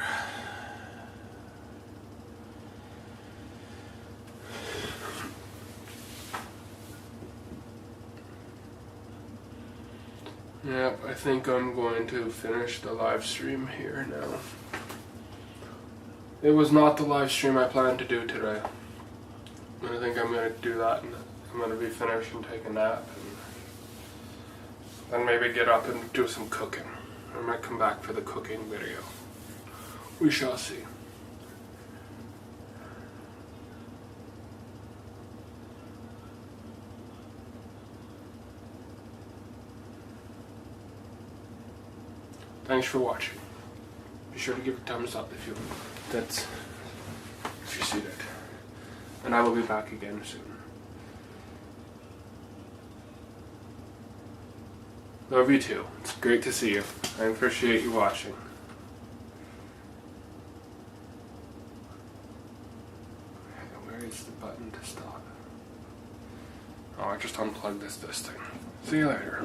Yep, I think I'm going to finish the live stream here now. It was not the live stream I planned to do today. I think I'm going to do that and I'm going to be finished and take a nap and then maybe get up and do some cooking. I might come back for the cooking video. We shall see. Thanks for watching. Be sure to give a thumbs up if you see that. And I will be back again soon. Love you too. It's great to see you. I appreciate you watching. Where is the button to stop? Oh, I just unplugged this thing. See you later.